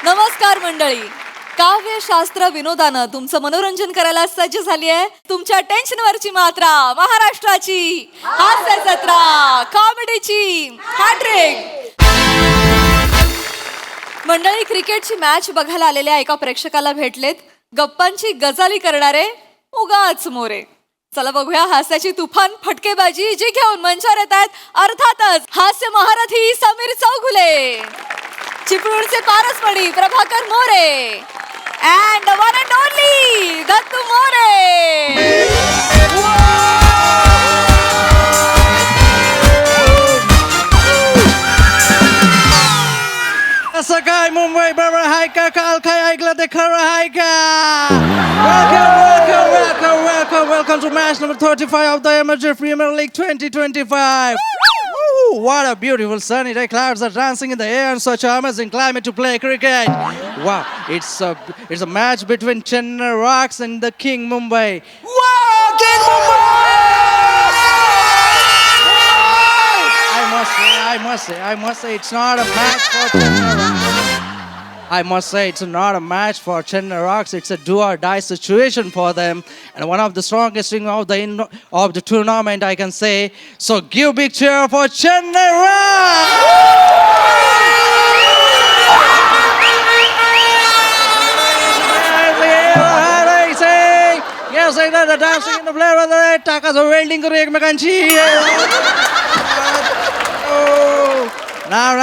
नमस्कार मंडळी. काव्यशास्त्र विनोदानं तुमचं मनोरंजन करायला सज्ज झाली आहे तुमच्या टेन्शनवरची मात्रा महाराष्ट्राची हास्य जत्रा कॉमेडीची हॅट्रिक. मंडळी, क्रिकेटची मॅच बघायला आलेल्या एका प्रेक्षकाला भेटलेत गप्पांची गजाली करणारे उगाच मोरे. चला बघूया हास्याची तुफान फटकेबाजी जी घेऊन मंचावर येत आहेत. अर्थातच हास्य महारथी Sameer Chougule, चिपळूणचे पारसमणी Prabhakar More and the one and only Dattu More. असं काय मुंबई बरोबर आहे का? काल काय ऐकलं ते खरं आहे का? Welcome to match number 35 of the Amateur Premier League 2025. What a beautiful sunny day. Clouds are dancing in the air and such an amazing climate to play cricket. Wow, it's a match between Chennai Rocks and the King Mumbai. Wow, King Mumbai! I must say, it's not a match for Chennai Rocks. I must say, it's not a match for Chennai Rocks. It's a do-or-die situation for them, and one of the strongest team of the tournament, I can say. So, give big cheer for Chennai Rocks! Yes, I know the dancing in the player of the red. Taka's welding karo ekmekanchi. Now,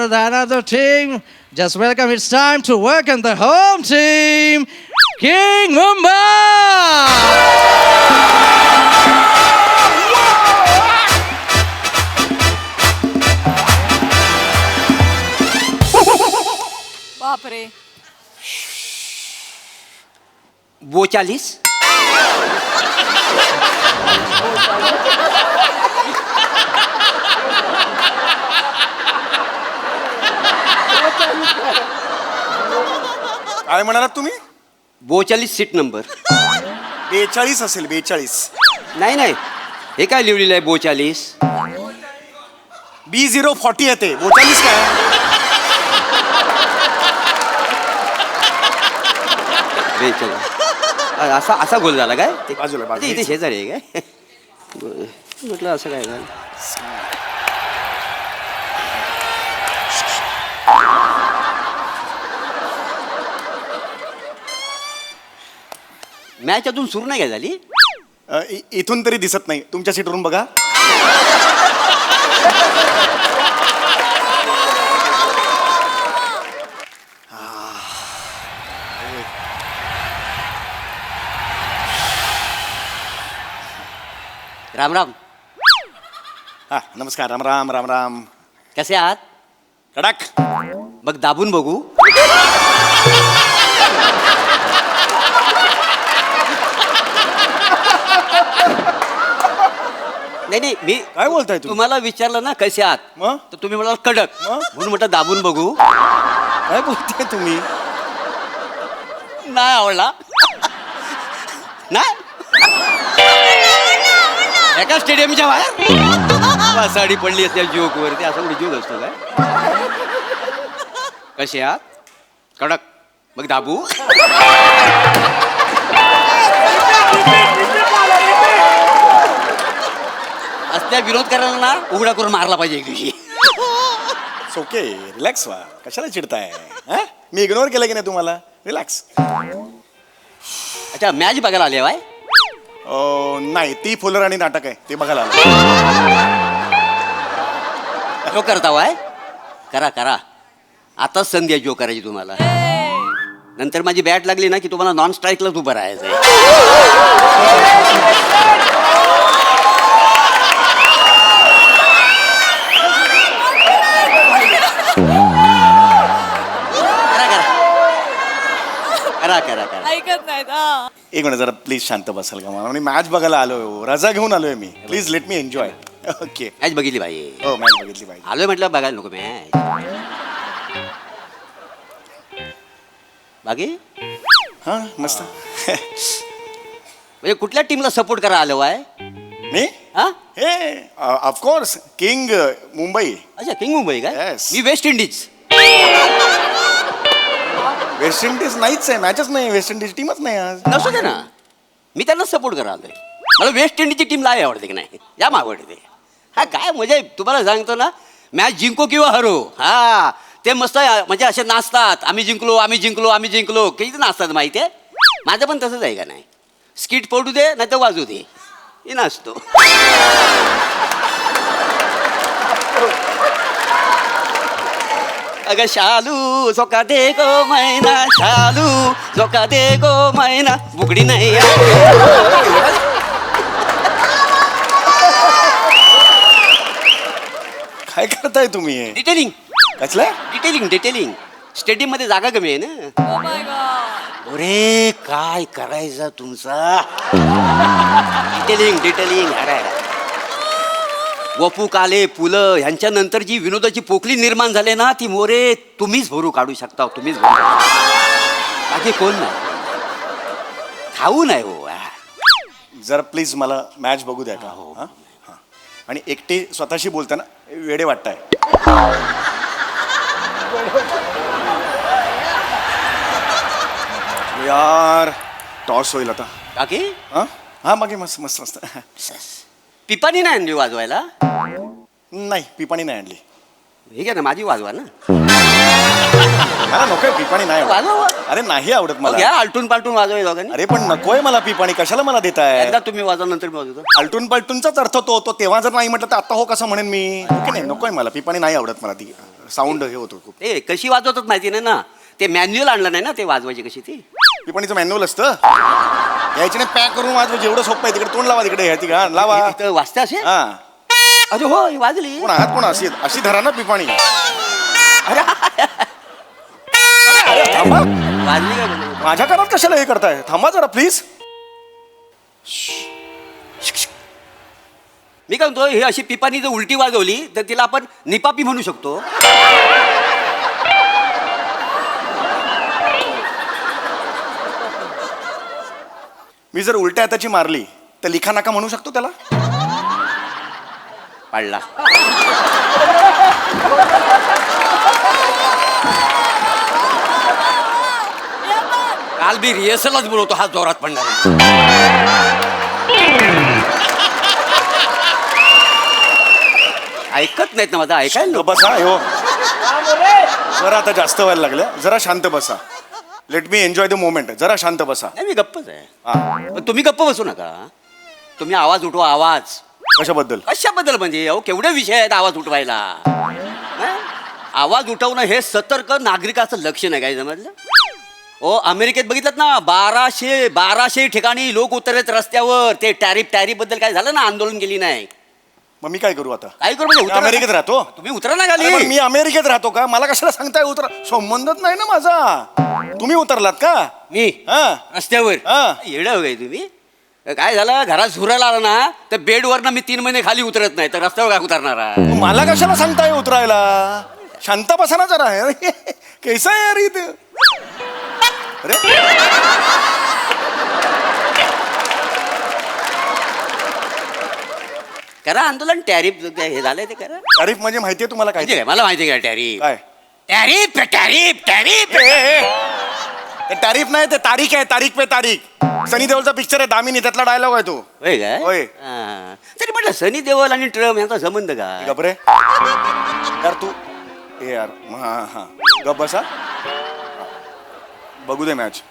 the another team. Just welcome. It's time to welcome the home team, King Mumbai. बापरे. वो 40 काय म्हणालात तुम्ही? 42 seat number 42 असेल 42. नाही नाही, हे काय लिहिलेलं आहे 42? B040 येते 42 काय? असा असा गोल झाला काय? बाजूला, बाजूला. इथे शेजारी आहे काय? म्हटलं असं काय झालं? मॅच अजून सुरू नाही काय झाली? इथून तरी दिसत नाही, तुमच्या सीटवरून बघा. राम राम. हा, नमस्कार. राम राम राम राम. कसे आहात? कडक. मग दाबून बघू. नाही मी काय बोलताय तुम्ही? तुम्हाला विचारलं ना कसे आहात, मग? तर तुम्ही म्हणाल कडक. मग? म्हणून म्हटलं दाबून बघू. काय बोलताय तुम्ही? नाही आवडला. नाही एका स्टेडियमच्या बाहेर साडी पडली असते जोक वरती. असं कुठे जोक असतो काय? कसे आहात? कडक. मग दाबू. असल्या विरोध करायला ना उघडा करून मारला पाहिजे एक दिवशी. ओके, रिलॅक्स व्हा. कशाला चिडताय? हा? मी इग्नोर केलं की नाही तुम्हाला? रिलॅक्स. अच्छा, मॅच बघायला आले बाय? नाही, ती फुलर आणि नाटक आहे ते बघायला आलो. जो करता वाय करा करा. आताच संधी आहे जो करायची तुम्हाला. नंतर माझी बॅट लागली ना की तुम्हाला नॉन स्ट्राईकलाच उभं राहायचं आहे. करा करा करा. ऐकत नाहीत. हा, एक मिनिट जरा प्लीज शांत बसाल का? मला मी मॅच बघायला आलोय, रजा घेऊन आलोय मी. Please let me enjoy. Okay. Match बघितली बाई. हो, मॅच बघितली पाहिजे. आलोय म्हटलं बघायला नको मॅच. बाकी हा, मस्त. म्हणजे कुठल्या टीमला सपोर्ट करा आलो आहे? मी हा? हे ऑफकोर्स किंग मुंबई. अच्छा, किंग मुंबई काय? Yes. मी वेस्ट इंडिज. वेस्ट इंडिज नाहीच आहे, मॅचच नाही, वेस्ट इंडिज टीमच नाही आज. नसू दे ना, मी त्यांना सपोर्ट करायला मला वेस्ट इंडिजची टीम लाई आवडते की नाही, जाम आवडते. हा काय म्हणजे तुम्हाला सांगतो ना, मॅच जिंको किंवा हरो, हा ते मस्त म्हणजे असे नाचतात, आम्ही जिंकलो आम्ही जिंकलो आम्ही जिंकलो, किती नाचतात माहिती आहे. माझं पण तसंच आहे का नाही, स्किट पडू दे नाही तर वाजू दे, हे नाचतो. अगं शालू सोका दे गो मैना, शालू सोका दे गो मैना, बुगडी नाही काय करताय तुम्ही हे? डिटेलिंग कसलं डिटेलिंग डिटेलिंग स्टेडियम मध्ये जागा कमी आहे ना. ओ माय गॉड. अरे काय करायचं तुमचा, डिटेलिंग डिटेलिंग. अरे वपू काले पुलं ह्यांच्या नंतर जी विनोदाची पोकळी निर्माण झाली ना, ती मोरे तुम्हीच भरू काढू शकता, तुम्हीच भरू, बाकी कोण नाही. खाऊ नाही हो. जरा प्लीज मला मॅच बघू द्या का. हा? हा. आणि एकटे स्वतःशी बोलताना वेडे वाटताय. यार टॉस होईल आता. बाकी हा हा मागे मस्त मस्त मस्त. पिपाणी नाही आणली वाजवायला. नाही पिपाणी नाही आणली. हे घ्या ना, माझी वाजवा ना. मला नकोय पिपाणी नाही आवडत. वाजवा. अरे नाही आवडत मला. घ्या आलटून पालटून वाजवा दोघांनी. अरे पण नकोय मला पिपाणी, कशाला मला देताय. एकदा तुम्ही वाजवा नंतर मी वाजवतो. आलटून पलटूनचाच अर्थ तो तेव्हा जर नाही म्हटलं तर आता हो कसं म्हणेन मी. ओके नाही नकोय मला पिपाणी नाही आवडत मला, ती साऊंड हे होतो खूप. ए कशी वाजवतात माहिती नाही ना, ते मॅन्युअल आणलं नाही ना, ते वाजवायची कशी ती. पिपाणीचं मॅन्युअल असतं, यायची नाही पॅक करून वाजवा, जेवढं सोपं आहे तिकडे तोंड लावा, तिकडे ह्या तिकडे लावा. इथं वाजते असे. हा अरे हो ही वाजली. कोण आहात कोण, अशी अशी धरा ना पिपाणी. अरे थांबा, वाजली काय बोलू? माझ्या कानात कशाला हे करताय, थांबा जरा प्लीज. मी काय म्हणतो, ही अशी पिपाणी जर उलटी वाजवली तर तिला आपण निपापी म्हणू शकतो. मी जर उलट्या हाताची मारली तर लिखा नाका म्हणू शकतो त्याला. पाडला. काल बी रिहर्सलच बोलवतो, हा जोरात पडणार. ऐकत नाहीत ना माझा, ऐकायला नको. बसा हो जरा आता जास्त व्हायला लागलं, जरा शांत बसा. Late me enjoy the moment. जरा शांत बसा. नाही मी गप्पच आहे. हा पण तुम्ही गप्प बसू नका. तुम्ही आवाज उठवा, आवाज. कशाबद्दल. कशाबद्दल म्हणजे अहो केवढे विषय आहेत आवाज उठवायला. हं? आवाज उठवणं हे सतर्क नागरिकाचं लक्षण आहे, काय समजलं. ओ अमेरिकेत बघितलं ना, 1200 ठिकाणी लोक उतरलेत रस्त्यावर. ते टॅरिफ बद्दल काय झालं ना, आंदोलन केली नाही. मग मी काय करू आता. काय करू म्हणजे मी अमेरिकेत राहतो. तुम्ही उतरा ना अरे पण खाली. मी अमेरिकेत राहतो का, मला कशाला सांगताय उतरा. संबंधच नाही ना माझा. तुम्ही उतरलात का. मी हा रस्त्यावर हा. येडं हो काय तुम्ही. काय झालं, घरात झुरायला आला ना तर बेडवर मी 3 महिने खाली उतरत नाही, तर रस्त्यावर काय उतरणार आहे? मग मला कशाला सांगताय उतरायला. शांत बसा ना जरा. अरे कैसा आहे यार इथे. अरे करा आंदोलन. टॅरिफ हे झालंय ते करा. तारीफ म्हणजे माहितीये तुम्हाला काय. माहिती काय, मला माहिती आहे का टॅरिफ. काय टॅरिफ टॅरिफ टॅरिफ. तारीफ नाही ते तारीख आहे. तारीख पे तारीख. सनी देओलचा पिक्चर आहे दामिनी, त्यातला डायलॉग आहे तो. होय काय. होय. हा. तरी म्हटलं सनी देओल आणि ट्रम्प यांचा संबंध काय. गबरे यार तू हे यार. हा हा गप बसा. बघू दे मॅच.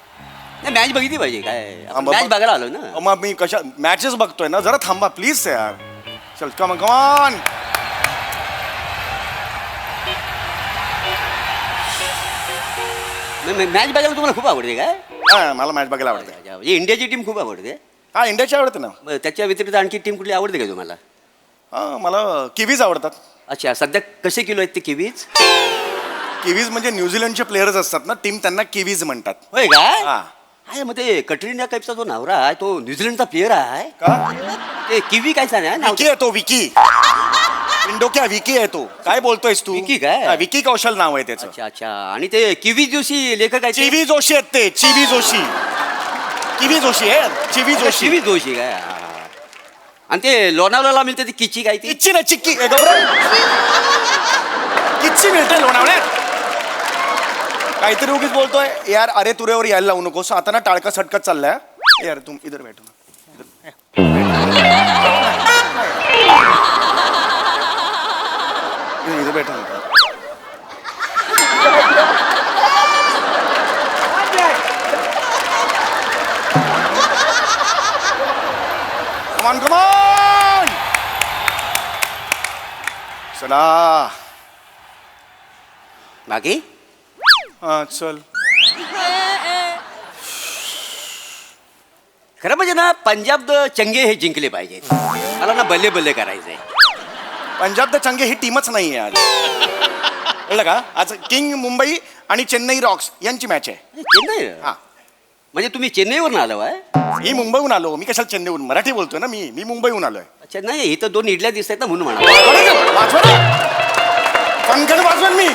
नाही मॅच बघितली पाहिजे काय, हा, मॅच बघायला आलो ना. मग मी कशा मॅचेस बघतोय ना, जरा थांबा प्लीज यार. चल कम ऑन. मॅच बघायला तुम्हाला खूप आवडते काय. हा मला मॅच बघायला आवडते. म्हणजे इंडियाची टीम खूप आवडते. हा इंडियाची आवडते ना. मग त्याच्या व्यतिरिक्त आणखी टीम कुठली आवडते का तुम्हाला. हा मला किवीज आवडतात. अच्छा सध्या कसे किलो आहेत ते किवीज. किवीज म्हणजे न्यूझीलंडचे प्लेयर्स असतात ना, टीम त्यांना किवीज म्हणतात. होय काय. हा आहे मग ते कटरीना कैफचा जो नवरा आहे तो न्यूझीलंडचा प्लेअर आहे का. ते किवी काय सांगा. विकी आहे तो. विकी इंडो क्या विकी आहे तो. काय बोलतोयस तू. विकी काय? हा, विकी कौशल नाव आहे त्याचं. अच्छा अच्छा. आणि ते किवी जोशी लेखक आहे ते? चिवी जोशी आहेत ते. चिवी जोशी. किवी जोशी आहे. चिवी अच्छा, जोशी. किवी जोशी काय. हा. आणि ते लोणावळ्याला मिळते ती किची काय ती. किच्ची ना चिक्की किच्ची मिळते लोणावळ्यात. काहीतरी उगीच बोलतोय यार. अरे तुरेवर यायला लावू नकोस आता ना टाळका सटकत चाललाय. यार तुम इधर बैठो ना. इधर बैठो ना. Come on! चला. बाकी हा चल. खरं म्हणजे ना पंजाब द चंगे हे जिंकले पाहिजे. मला ना बल्ले बल्ले करायचंय. पंजाब द चंगे ही टीमच नाही आहे आज. कळलं का? आज किंग मुंबई आणि चेन्नई रॉक्स यांची मॅच आहे. चेन्नई हा. म्हणजे तुम्ही चेन्नईवरून आलो आहे? मी मुंबईहून आलो. मी कशाला चेन्नईहून? मराठी बोलतोय ना मी मुंबईहून आलोय. चेन्नई इथं 2 इडल्या दिसत आहेत ना म्हणून म्हणा. पंकज वाजवेन मी.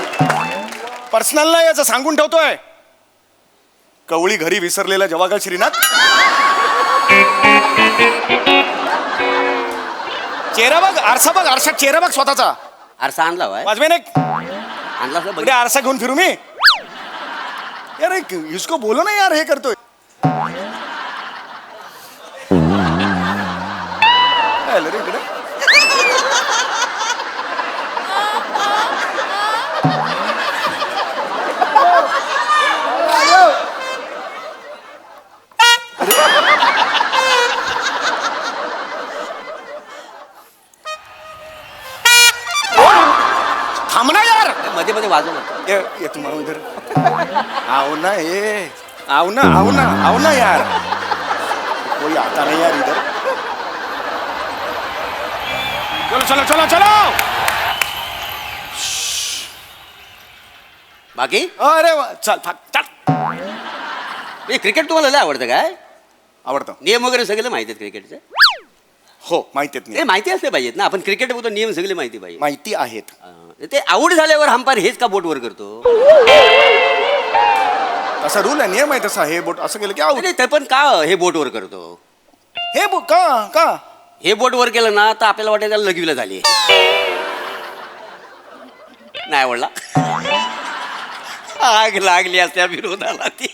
पर्सनल नाही याचं सांगून ठेवतोय. कवळी घरी विसरलेला जवागल श्रीनाथ. चेहरा बघ, आरसा बघ, आरशात चेहरा बघ स्वतःचा. आरसा आणला होय? वाजवेन एक. आणला असं पुढे आरसा घेऊन फिरू मी. यार एक इसको बोलो ना यार, हे करतोय. काय आलं रे इकडे? थांब ना यार. मध्ये मध्ये वाजवलं. ये तुम्हाला इधर आओ ना. ये आओ ना यार. कोई आता नहीं यार इधर. चलो. बाकी अरे वा, चल चल. म्हणजे क्रिकेट तुम्हाला लय आवडतं काय? आवडतं. नियम वगैरे सगळे माहिती आहेत क्रिकेटचे? हो माहिती आहेत. ते माहिती असले पाहिजेत ना. आपण क्रिकेट बघतो नियम सगळे माहिती पाहिजे. माहिती आहेत. ते आवड झाल्यावर हंपायर हेच का बोटवर करतो? असा रूल आहे, नियम आहे तसा. हे बोट असं केलं की आऊट. नाही ते पण का हे बोटवर करतो? हे बोट का हे बोट वर केलं ना तर आपल्याला वाटेल त्याला लगविला झाली. नाही आवडला. आग लागली असत्या विनोदाला ती.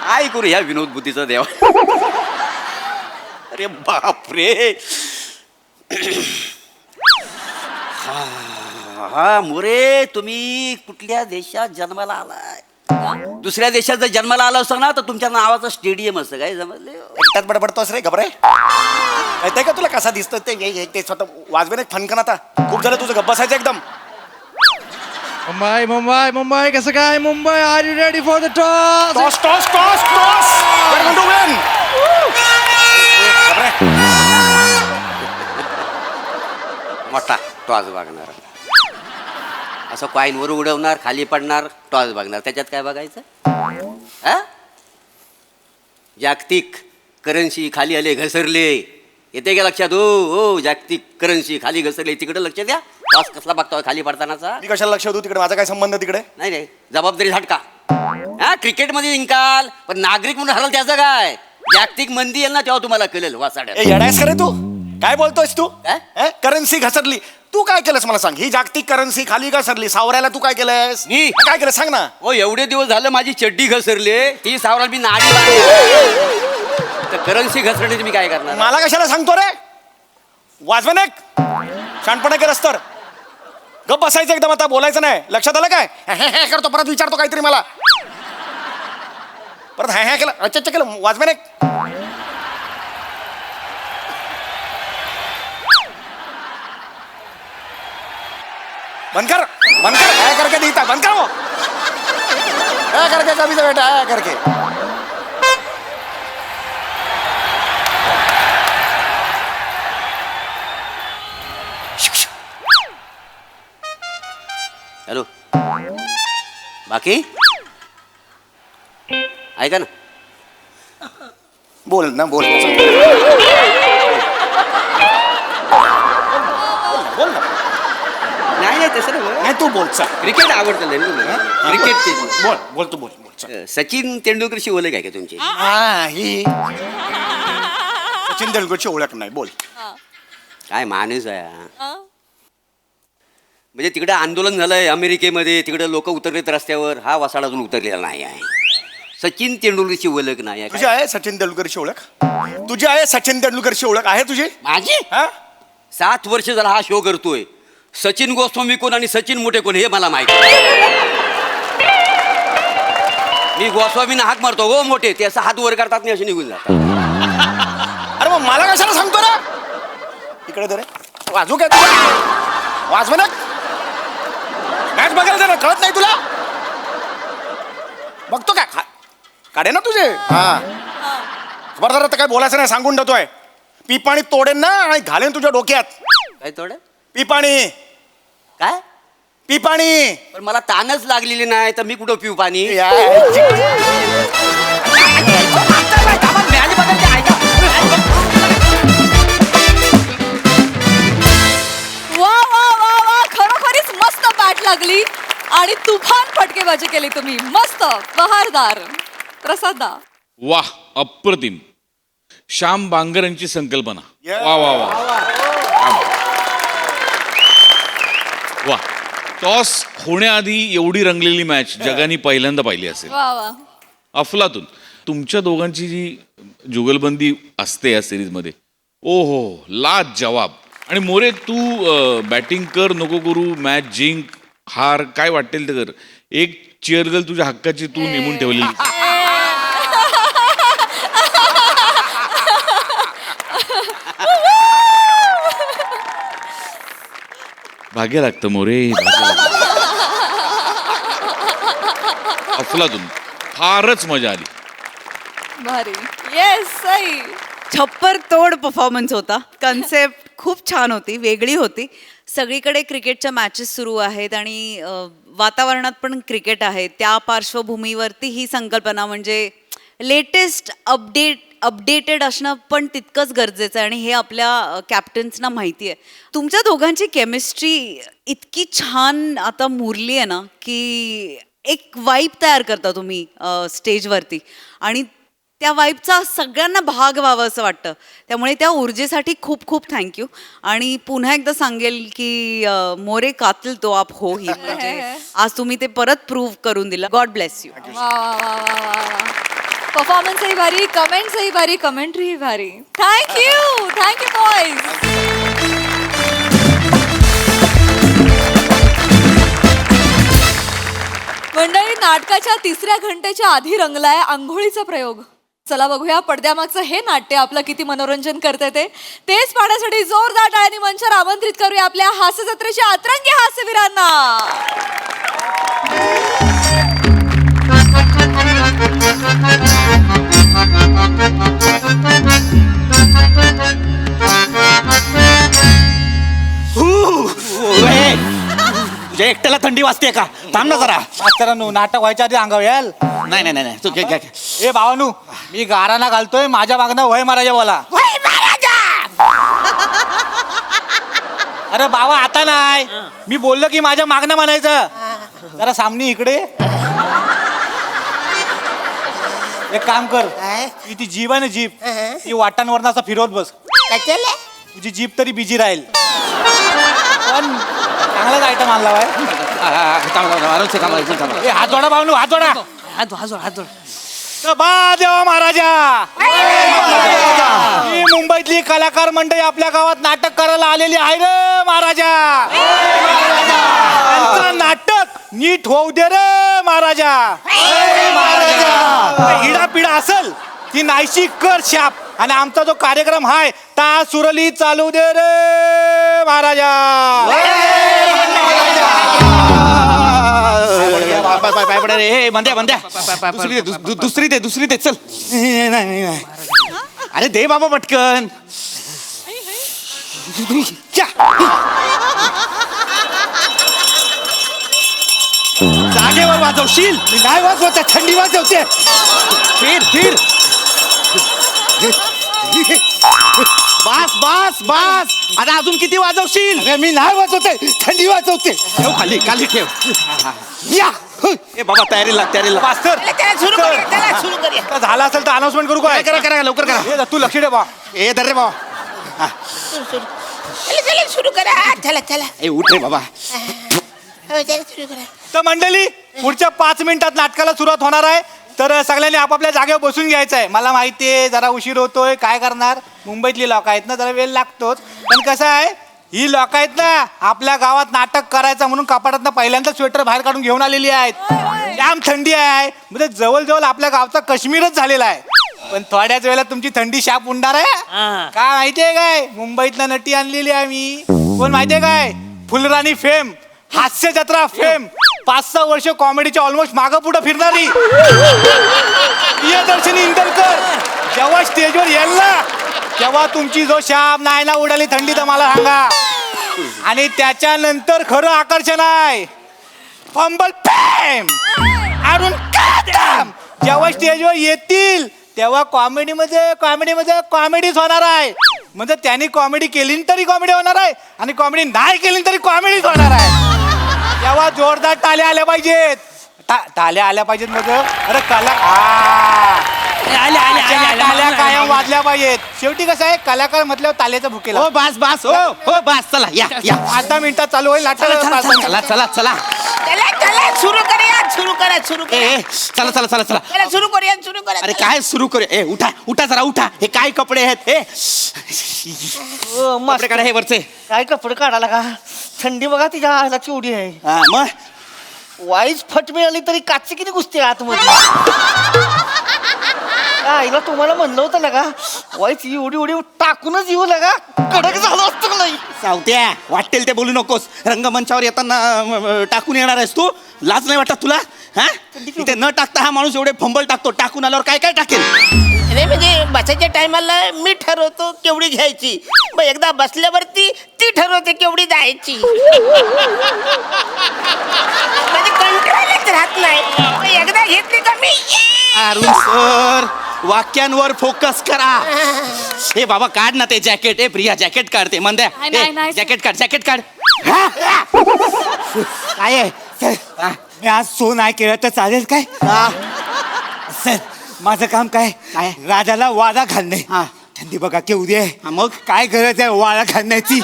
काय करू ह्या विनोद बुद्धीचा देवा. अरे बापरे. हा मोरे, तुम्ही कुठल्या देशात जन्माला आलाय? दुसऱ्या देशात जर जन्माला आला असता ना तर तुमच्या नावाचं स्टेडियम असतं. काय समजले? एकटाच बडबडतोस रे. घबरे माहितीये का तुला कसा दिसतो ते स्वतः. वाजवेन एक फनकन आता. खूप झालं तुझं. गप्प बसायचं एकदम. मुंबई कसं काय? Mumbai are you ready for the toss? Toss. We're going to win. मोठा टॉस बघणार. असं कॉईनवर उडवणार, खाली पडणार, टॉस बघणार. त्याच्यात काय बघायचं? हा? जागतिक करन्सी खाली आले, घसरले. येते का लक्षात? हो जागतिक करन्सी खाली घसरले. तिकडे लक्ष द्या. टॉस कसला बघतोय खाली पडतानाचा? मी कशाला लक्ष देऊ तिकडे? माझा काय संबंध तिकडे? नाही जबाबदारी झटका. हा क्रिकेटमध्ये जिंकाल पण नागरिक म्हणून हरल त्याचं काय? जागतिक मंदी येईल ना तेव्हा तुम्हाला कळेल वासाड्यात. येडायस खरे तू? काय बोलतोयस तू? काय? करन्सी घसरली. तू काय केलंस मला सांग. ही जागतिक करन्सी खाली घसरली. सावरायला तू काय केलंस? मी? काय केलं सांग ना. हो एवढे दिवस झालं माझी चड्डी घसरली. ती सावराला मी नाडी बांधली. तर करन्सी घसरली तुम्ही काय करणार? मला कशाला सांगतो रे? वाजवेन एक. शानपणा केलंस तर गप बसायचं एकदम. आता बोलायचं नाही. लक्षात आलं काय? हे करतो परत विचारतो काहीतरी मला. परत हॅ केलं. अच्छा केलं. वाजवेन एक. बंद कर. ऐ करके देता. बंद कर वो. ऐ करके कभी से बेटा ऐ करके. हॅलो बाकी ऐका ना. बोल ना. बोल ना. नाही तसं नाही. नाही तू बोल. चल. क्रिकेट आवडतं नाही ना? क्रिकेट बोल तू बोल. चल. सचिन तेंडुलकरशी ओळख आहे का तुमची? ही सचिन तेंडुलकरची ओळख नाही. बोल. काय माणूस आहे हा. म्हणजे तिकडे आंदोलन झालंय अमेरिकेमध्ये, तिकडे लोक उतरलेत रस्त्यावर, हा वसाड अजून उतरलेला नाही आहे. सचिन तेंडुलकरची ओळख नाही आहे तुझी आहे सचिन तेंडुलकरची ओळख? तुझी आहे सचिन तेंडुलकरची ओळख आहे तुझी? माझी. हा 7 वर्ष झाला हा शो करतोय. सचिन गोस्वामी कोण आणि सचिन मोठे कोण हे मला माहिती आहे. मी गोस्वामींना हाक मारतो, हो मोठे, ते असं हात वर करतात नाही, असे निघून जातात. अरे मग मला कशाला सांगतो ना? इकडे दे रे, वाजू काय तुला? वाजव ना, मॅच बघायला दे ना, कळत नाही तुला? बघतो काय काढे ना तुझे. हा खबरदार, आता काय बोलायचं नाही, सांगून ठेवतोय. पिपाणी तोडेन ना आणि घालेन तुझ्या डोक्यात. काय थोडं पिपाणी, काय? पिपाणी. पण मला तानच लागलेली नाही तर मी कुठं पिऊ पाणी? वा वा वा वा, खरोखरीच मस्त बॅट लागली आणि तुफान फटकेबाजी केली तुम्ही. मस्त, बहारदार. प्रसादा. वा, अप्रतिम. श्याम बांगर यांची संकल्पना. Yeah. वा वा वा वा. टॉस होण्याआधी एवढी रंगलेली मॅच जगाने पहिल्यांदा पाहिली असेल. वा वा. अफलातून. तुमच्या दोघांची जी जुगलबंदी असते या सिरीजमध्ये, ओ हो, लाज जवाब. आणि मोरे, तू बॅटिंग कर नको करू, मॅच जिंक हार काय वाटेल ते कर, एक चेअरगर्ल तुझ्या हक्काची तू नेमून ठेवलेली. भाग्य लागतं मोरे, भाग्य लागतं. अफलातून. फारच मजा आली. भारी. येस, सई. छप्पर तोड परफॉर्मन्स होता. कन्सेप्ट खूप छान होती, वेगळी होती. सगळीकडे क्रिकेटच्या मॅचेस सुरू आहेत आणि वातावरणात पण क्रिकेट आहे. त्या पार्श्वभूमीवरती ही संकल्पना म्हणजे लेटेस्ट अपडेटेड असणं पण तितकंच गरजेचं आहे आणि हे आपल्या कॅप्टन्सना माहिती आहे. तुमच्या दोघांची केमिस्ट्री इतकी छान आता मुरली आहे ना की एक वाईब तयार करता तुम्ही स्टेजवरती आणि त्या वाईबचा सगळ्यांना भाग व्हावं असं वाटतं. त्यामुळे त्या ऊर्जेसाठी खूप खूप थँक्यू. आणि पुन्हा एकदा सांगेल की मोरे कातिल तो आप हो ही, म्हणजे आज तुम्ही ते परत प्रूव्ह करून दिलं. God bless you. वा वा वा वा वा. परफॉर्मन्सही भारी, कमेंट्सही भारी, कमेंट्रीही भारी. Thank you boys. मंडळी, नाटकाच्या 3ऱ्या घंटेच्या आधी रंगलाय आंघोळीचा प्रयोग. चला बघूया पडद्यामागचं हे नाट्य आपलं किती मनोरंजन करते ते. तेच पाहण्यासाठी जोरदार टाळ्यांनी मंचावर आमंत्रित करूया आपल्या हास्य जत्रेच्या अतरंगी हास्यवीरांना. तुझ्या एकट्याला थंडी वाजते का? थांब ना जरा. मास्तरांनो, नाटक व्हायच्या आधी अंगावर याल. नाही नाही नाही तू घे. ए भावानू, मी गाराना घालतोय, माझ्या मागणं वय महाराजा बोला. अरे बाबा, आता नाही, मी बोललो की माझ्या मागणं म्हणायचं. जरा सामने इकडे. एक काम कर, ती ती जीभ आहे ना, जीभ ती वाटांवरनं असं फिरवत बस. तुझी जीभ तरी बिजी राहील. पण चांगलाच आयटम आणला बाय. हात जोडा भावनू, हात जोडा. बा देवा महाराजा. ही मुंबईतली कलाकार मंडळी आपल्या गावात नाटक करायला आलेली आहे रे महाराजा. त्यांचं नाटक नीट होऊ दे रे महाराजा. हिडा पिढा असल ती नाहीशी कर शाप. आणि आमचा जो कार्यक्रम हाय ता सुरली चालू दे रे महाराजा. दुसरी दे चल. अरे दे बाबा पटकन. जागेवर वाजवशील? नाही वाजवते, थंडी वाजवते. फिर बास आता अजून किती वाजवशील? अरे मी नाही वाजवते, थंडी वाजवते. ठेव खाली ठेव. या ए बाबा, तयारी लाग. मास्तर, झाला असेल तर अनाउन्समेंट करू काय? करा लवकर करा. तू लक्ष दे बा. ए दर रे बाबा. चला सुरू करा चला चला ए उठ रे बाबा हो, चला सुरू करा. तर मंडळी पुढच्या 5 मिनिटात नाटकाला सुरुवात होणार आहे. तर सगळ्यांनी आपापल्या जागेवर बसून घ्यायचं आहे. मला माहिती आहे जरा उशीर होतोय, काय करणार, मुंबईतली लोक आहेत ना, जरा वेळ लागतोच. पण कसं आहे, ही लोक आहेत ना आपल्या गावात नाटक करायचं म्हणून कपाटातनं पहिल्यांदा स्वेटर बाहेर काढून घेऊन आलेली आहेत. जाम थंडी आहे, म्हणजे जवळजवळ आपल्या गावचा काश्मीरच झालेला आहे. पण थोड्याच वेळेला तुमची थंडी शाप उडणार आहे. काय माहितीये काय, मुंबईतनं नटी आणलेली आहे मी. कोण माहितीये काय, फुलराणी फेम, हास्य जत्रा फेम, 5-6 वर्ष कॉमेडीच्या ऑलमोस्ट मागं पुढं फिरणारी प्रियदर्शनी इंदलकर जेव्हा स्टेजवर येईल ना तेव्हा तुमची जो शाप नाही ना उडाली थंडी तर मला सांगा. आणि त्याच्यानंतर खरं आकर्षण आहे फंबल फेम अरुण कदम जेव्हा स्टेजवर येतील तेव्हा कॉमेडीमध्ये कॉमेडीच होणार आहे. म्हणजे त्यांनी कॉमेडी केली तरी कॉमेडी होणार आहे आणि कॉमेडी नाही केली तरी कॉमेडीच होणार आहे. तेव्हा जोरदार टाल्या आल्या पाहिजेत. टाल्या आल्या पाहिजेत मग अरे टाल्या कायम वाजल्या पाहिजेत. शेवटी कसं आहे, कलाकार म्हटल्यावर ताल्याचा भुकेला. हो बस हो बस चला या 5-10 मिनिटात चालू होईल नाटक. चला चला चला चला चला सुरू करूया सुरू करा सुरू करा ए चला चला चला चला चला सुरू करूया सुरू करा. अरे काय सुरू करू. ए उठा जरा उठा. हे काय कपडे आहेत हे कपडे काढा हे वरचे. काय कपडे काढायला का, थंडी बघा तिच्या आईला चिवडी आहे. हा, मग वाईच फट मिळाली तरी काची किती कुस्ती आतमध्ये. आईला तुम्हाला म्हणलं होतं ना का, वाईच एवढी टाकूनच येऊ लागा, कडक झालं असतं नाही. सावत्या वाटेल ते बोलू नकोस. रंगमंचावर येताना टाकून येणार आहेस तू. लाज नाही वाटत तुला? हा इथे न टाकता हा माणूस एवढे फंबल टाकतो. टाकून आल्यावर काय काय टाकेल. अरे म्हणजे बसायच्या टायमाला मी ठरवतो केवढी घ्यायची, मग एकदा बसल्यावरती ती ठरवते केवढी जायची. म्हणजे कंट्रोलच राहत नाही. मग एकदा घेतली का मी अरुण सर वाक्यांवर फोकस करा. हे बाबा काढ ना ते जॅकेट. ए प्रिया जॅकेट काढते मंद्या. नाही. जॅकेट काढ. काय आहे सर, मी आज सो नाही केलं तर चालेल काय? सर माझं काम काय, राजाला वारा घालणे. हा. थंडी बघा केवढी आहे. मग काय गरज आहे वारा घालण्याची.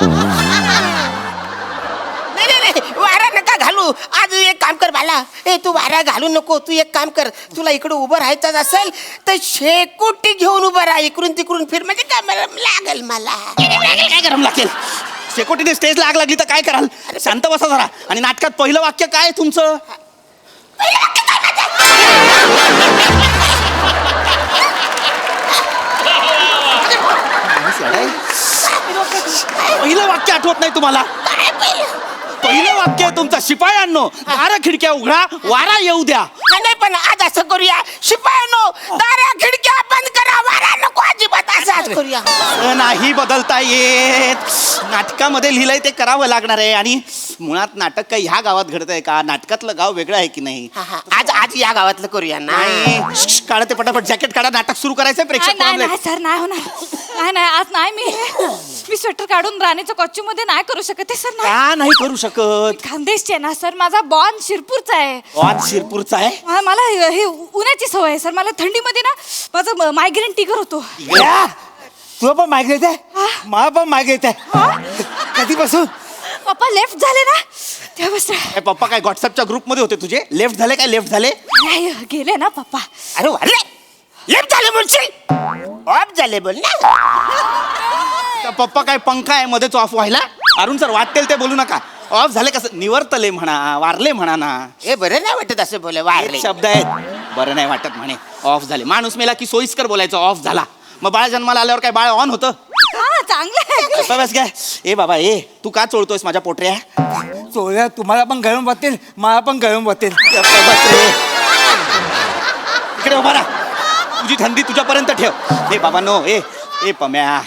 नाही वारा नका घालू. आज एक काम कर बाला, ए तू वारा घालू नको. तू एक काम कर, तुला इकडे उभं राहायचं असेल तर शेकोटी घेऊन उभं राहा. इकडून तिकडून फिर, म्हणजे काय लागेल मला. काय गरम लागेल. शेकोटीने स्टेज लागली तर काय कराल. शांत बसा जरा. आणि नाटकात पहिलं वाक्य काय तुमचं. पहिलं वाक्य आठवत नाही तुम्हाला. पहिलं वाक्य आहे तुमचं, शिपायांनो दारा खिडक्या उघडा, वारा येऊ द्या. नाही पण आज असं करूया, शिपायांनो दारा खिडक्या बंद करा, वारा नको अजिबात. असं आज करूया. नाही बदलता येत. नाटकामध्ये लिहिलंय ते करावं लागणार आहे. आणि मुळात नाटक काही ह्या गावात घडत आहे का, नाटकातलं गाव वेगळं आहे की नाही. आज या गावातलं करूया ना. नाही काढा ते पटापट. जॅकेट काढा. नाटक सुरू करायचंय. प्रेक्षक नाही सर, नाही होणार. नाही आज नाही. मी स्वेटर काढून राणीच्या कॉस्ट्यूम मध्ये नाही करू शकत सर. का नाही करू शकत. खानदेशचे आहे ना सर, माझा बॉन शिरपूरचा आहे. वाद शिरपूरचा आहे. मला हे उन्हाची सवय आहे सर. मला थंडीमध्ये ना माझं मायग्रेन टिगर होतो. तुला पण मायग्रेट आहे, मला पण मायग्रेट आहे. कधीपासून पप्पा लेफ्ट झाले ना तेव्हा. काय पप्पा काय व्हॉट्सअपच्या ग्रुपमध्ये होते तुझे. लेफ्ट झाले काय लेफ्ट झाले. नाही गेले ना पप्पा. अरे वारे लेफ्ट झाले म्हणशील, ऑफ झाले बोल ना. तर पप्पा काय पंखा आहे मध्येच ऑफ व्हायला. अरुण सर वाटेल ते बोलू नका. ऑफ झाले कसं, निवर्तले म्हणा, वारले म्हणा ना. हे बरं नाही वाटत असं बोल. वारले शब्द आहेत. बरं नाही वाटत म्हणे. ऑफ झाले. माणूस मेला की सोयीस्कर बोलायचं ऑफ झाला. मग बाळ जन्माला आल्यावर काय बाळ ऑन होतं. चांगलं बस काय. ए बाबा ए तू का चोळतोयस माझ्या पोटऱ्या. चोळ्या तुम्हाला पण गरम वाटेल, मला पण गरम वाटेल. बस रे. इकडे उभा राहा. तुझी थंडी तुझ्यापर्यंत ठेव. ए बाबा नो ए पम्या.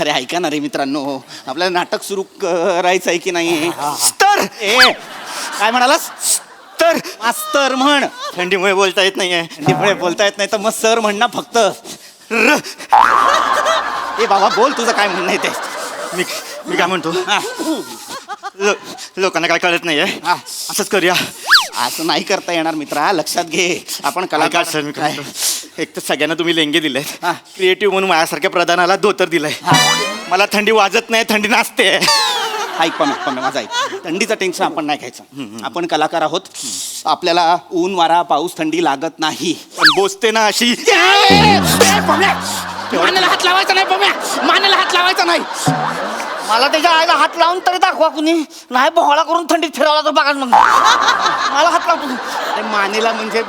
अरे ऐका ना रे मित्रांनो, आपल्याला नाटक सुरू करायचं आहे की नाही. तर काय म्हणालास. तर मास्तर म्हण. थंडीमुळे बोलता येत नाहीये. थंडीमुळे बोलता येत नाही तर मग सर म्हण ना फक्त. ए बाबा बोल तुझं काय म्हणणं आहे ते. मी काय म्हणतो, लोकांना काय कळत नाहीये, असंच करूया. असं नाही करता येणार मित्रा. लक्षात घे आपण कलाकार. सर मी काय, एक तर सगळ्यांना तुम्ही लेंगे दिलेत. क्रिएटिव्ह म्हणून माझ्यासारख्या प्रधानाला धोतर दिलंय. मला थंडी वाजत नाही, थंडी नाचते. ऐक पम्या माझा ऐक, थंडीचं टेन्शन आपण नाही घ्यायचं. आपण कलाकार आहोत, आपल्याला ऊन वारा पाऊस थंडी लागत नाही, पण बोचते ना अशी. मानेला हात लावायचा नाही पम्या, मानेला हात लावायचा नाही. मला त्याच्या आईला हात लावून तरी दाखवा कुणी, नाही बोहळा करून थंडीत फिरवला तर बघा मग. मला हात लावतो. अरे मानेला म्हणजे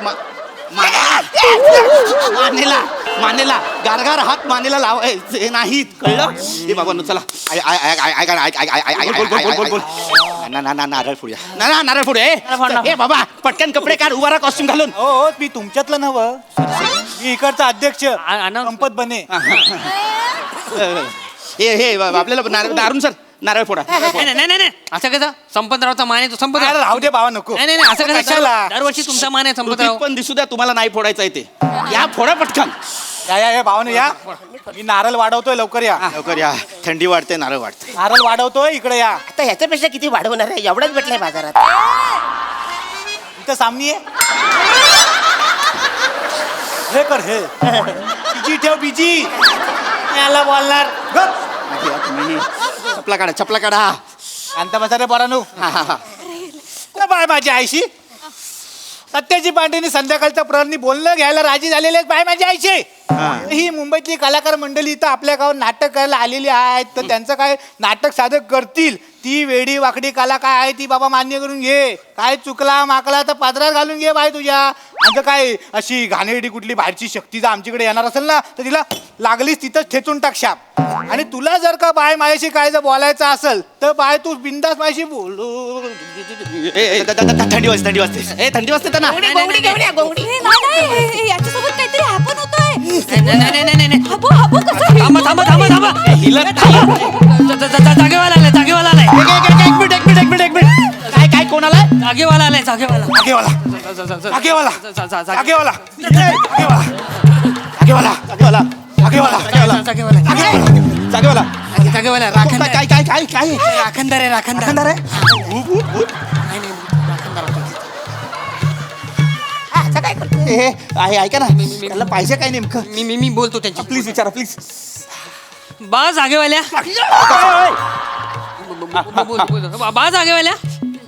मानेला गारगार हात मानेला लावायचे नाहीत, कळलं? हे बाबा चला नारळ फोडूया. नारळ फोडूया. ए बाबा पटकन कपडे काढ, उभा राहा कॉस्ट्युम घालून. हो मी तुमच्यातलं नवं, मी इकडचा अध्यक्ष संपत बने. हे आपल्याला दारून सर नारळ फोडा. नाही असं कसं संपतरावचा मान आहे तो संपतराव. राहू दे बाबा, नको. नाही असं कसं कशाला? दरवर्षी तुमचा मान आहे संपतराव. पण दिसू द्या, तुम्हाला नाही फोडायचं आहे ते. या फोडा पटकन. या भावानं या, मी नारळ वाढवतोय, लवकर या. लवकर या, थंडी वाढते, नारळ वाढते. नारळ वाढवतोय, इकडे या. आता ह्याच्यापेक्षा किती वाढवणार आहे? एवढाच भेटलाय बाजारात. इथं सामनी आहे. हे कर हे बिजी ठेव, बिजी. याला बोलणार गप. चपला काढा. शांत बसा रे पोरांनो. बाय माझी आईशी सत्याची पांडेनी संध्याकाळच्या प्रहरनी बोलणं घ्यायला राजी झालेले आहेत. बाय माझी आईशी ही मुंबईतली कलाकार मंडळी इथं आपल्या गावात नाटक करायला आलेली आहेत, तर त्यांचं काय नाटक सादर करतील. ती वेडी वाकडी कला काय आहे ती बाबा मान्य करून घे. काय चुकला माकला तर पादरात घालून घे बाय तुझ्या. आणि काय अशी घाणेरडी कुठली बाहेरची शक्ती जर आमच्याकडे येणार असेल ना, तर तिला लागलीच तिथंच ठेचून टाक शाप. आणि तुला जर का बाय माझ्याशी काय जर बोलायचं असेल तर बाय तू बिंदास माझ्याशी बोलू. थंडी वाजते. थंडी वाजते ना. गोंगडी घेऊन या, गोंगडी. याच्यासोबत काहीतरी हॅपन होतोय. नाही हाबू कसं थांबा जागेवाला आलाय. एक मिनिट काय कोणाला? जागेवाला आलाय. काय राखणदार आहे. आहे ऐका ना, त्याला पाहिजे काय नेमकं? मी बोलतो त्यांची. प्लीज विचारा प्लीज. बा जागेवाल्या बा जागेवाल्या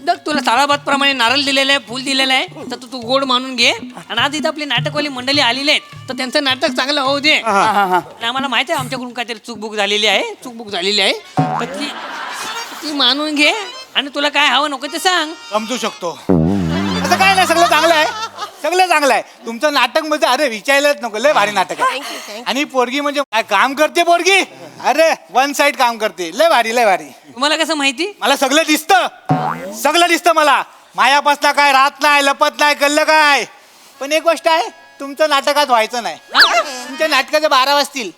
बघ, तुला साळाबाद प्रमाणे नारळ दिलेलं आहे, फुल दिलेलं आहे, तर तू गोड मानून घे. आणि आज इथं आपली नाटकवाली मंडळी आलेली आहेत, तर त्यांचं नाटक चांगलं होऊ दे. आणि आम्हाला माहिती आहे आमच्याकडून काहीतरी चूकबुक झालेली आहे, तर ती मानून घे. आणि तुला काय हवं नको ते सांग. समजू शकतो. असं काय नाही, सगळं चांगलं आहे. तुमचं नाटक म्हणजे अरे विचारायलाच नको, लय भारी नाटक आहे. आणि पोरगी म्हणजे काय काम करते पोरगी, अरे वन साइड काम करते, लय भारी. तुम्हाला कसं माहिती? मला सगळं दिसतं मला. मायापासला काय राहत नाही, लपत नाही, कळलं काय. पण एक गोष्ट आहे, तुमचं नाटकात व्हायचं नाही. तुमच्या नाटकाचे 12 वाजतील.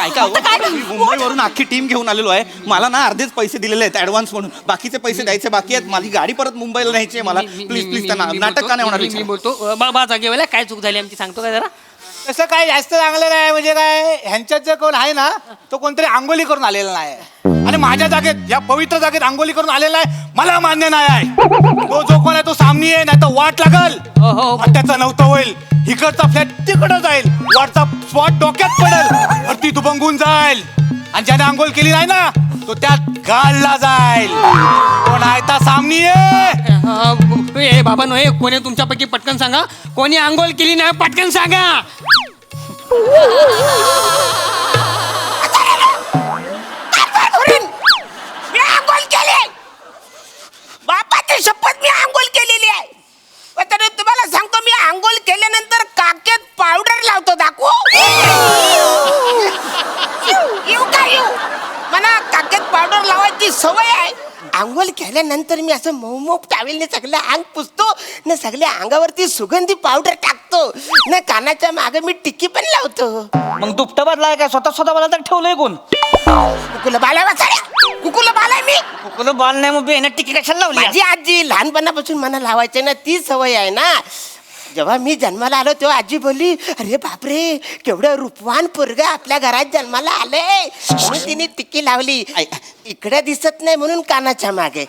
ऐका, मी मुंबईवरून अख्खी टीम घेऊन आलेलो आहे. मला ना अर्धेच पैसे दिलेले आहेत ऍडव्हान्स म्हणून, बाकीचे पैसे द्यायचे बाकी आहेत. माझी गाडी परत मुंबईला न्यायची आहे मला. प्लीज नाटक का नाही होणार? मी बोलतो बा जागेवाल्या, काय चूक झाली आमची सांगतो का जरा? तसं काय जास्त चांगलं नाही. म्हणजे काय, ह्यांच्यात जे कोण आहे ना, तो कोणतरी आंघोली करून आलेला नाही. आणि माझ्या जागेत, या पवित्र जागेत आंघोली करून आलेला आहे, मला मान्य नाही आहे. तो जो कोण आहे तो सामनी आहे, नाही तर वाट लागल. त्याचं नव्हतं होईल. इकडचा फ्लॅट तिकडं जाईल, वाटचा स्पॉट डोक्यात पडेल, वरती दुबंगून जाईल. आणि ज्याने आंघोळ केली नाही ना, तो त्यात गाळला जाईल. कोण आहे ता सामनी आहे? बाबा नो, कोणी तुमच्यापैकी पटकन सांगा, कोणी आंघोळ केली नाही पटकन सांगा. मी आंघोळ केली, बापाची शपथ, मी आंघोळ केलेली आहे. पण तरी तुम्हाला सांगतो, मी आंघोळ केल्यानंतर काकेत पावडर लावतो. दाखवू? येऊ का येऊ? मला काकेत पावडर लावायची सवय आहे. आंघोळ केल्यानंतर मी असं मऊ टावेलने सगळं अंग पुसतो ना, सगळ्या अंगावरती सुगंधी पावडर टाकतो ना, कानाच्या मागे मी टिक्की पण लावतो. मग दुपटा बदलाय काय? स्वतः मला तर ठेवलंय कोण? कुकुला बाला कुकुला बालाय मी. कुकुला बाल नाही, मग बेना टिकी कशाला लावली? माझी आजी लहानपणापासून मला लावायचे ना, ती सवय आहे ना. जेव्हा मी जन्माला आलो तेव्हा आजी बोलली, अरे बापरे, केवढं रूपवान पोरगं आपल्या घरात जन्माला आले. म्हणून तिने टिक्की लावली. इकडे दिसत नाही म्हणून कानाच्या मागे.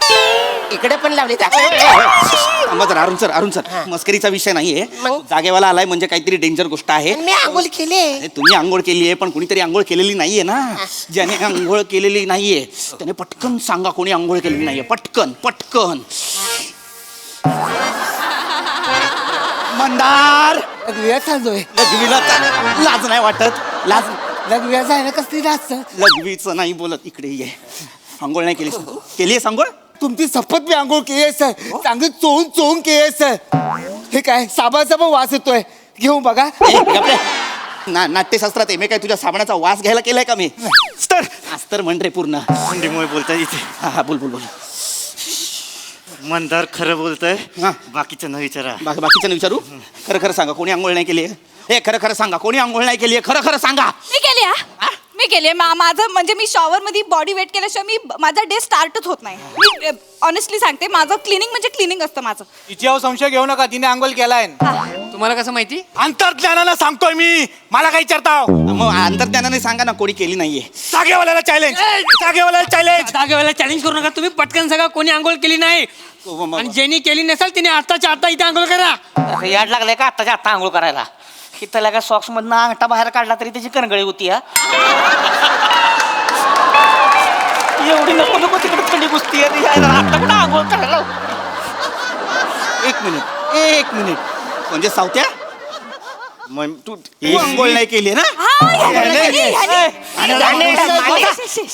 इकडे पण लावली थांबा जरा, अरुण सर मस्करीचा विषय नाहीये. मग? जागेवाला आलाय म्हणजे काहीतरी डेंजर गोष्ट आहे. मी आंघोळ केली अरे, तुम्ही आंघोळ केली आहे पण कुणीतरी आंघोळ केलेली नाहीये ना. ज्याने आंघोळ केलेली नाहीये त्याने पटकन सांगा कोणी आंघोळ केलेली नाहीये. पटकन पटकन. मंदार लघवीला चाललोय. लघवीला लाज नाही वाटत? लाज लघवीला जायला कसली जास्त. लघवीचं नाही बोलत. इकडे ये. आंघोळ नाही केलीस तू? केली आहे आंघोळ? तुमची शपथ मी आंघोळ केली आहे सर. चांगली चोळून केली आहे सर. हे काय साबणाचा पण वास येतोय. घेऊन बघा. नाट्यशास्त्रात एम ए काय तुझ्या साबणाचा वास घ्यायला केलाय का मी? अस्तर म्हण रे पूर्ण. थंडीमुळे बोलताय इथे. हा बोल बोल बोल. मंदार खरं बोलतोय. हा. बाकीचं न विचारा. बाकीच्यांना विचारू. खरं खरं सांगा कोणी आंघोळ नाही केली? हे खरं खरं सांगा कोणी आंघोळ नाही केली? खरं खरं सांगा. मी केली मी केली माझं म्हणजे मी शॉवर मध्ये बॉडी वेट केल्याशिवाय मी माझा डे स्टार्टच होत नाही. मी ऑनेस्टली सांगते माझं क्लिनिंग म्हणजे क्लिनिंग असतं माझं. तिच्यावर संशय घेऊ नका, तिने आंघोळ केलाय. तुम्हाला कसं माहिती? अंतर्ज्ञानानं सांगतोय मी. मला काय विचारता? मग अंतर्ज्ञानाने सांगा ना कोणी केली नाहीये. जागेवाल्याला चॅलेंज. जागेवाल्याला चॅलेंज. जागेवाला चॅलेंज करू नका तुम्ही. पटकन सांगा कोणी आंघोळ केली नाही. आणि ज्यांनी केली नसेल तिने आताच्या आता इथे आंघोळ करा. याड लागलाय का आत्ताच्या आत्ता आंघोळ करायला? इथं का सॉक्स मधनं अंगठा बाहेर काढला तरी त्याची कणगळी होती. हा एवढी नको नको तिकडे थंडी कुस्ती आहे. आता कुठं आंघोळ करायला? एक मिनिट म्हणजे सावत्या तू आंघोळ नाही केली ना?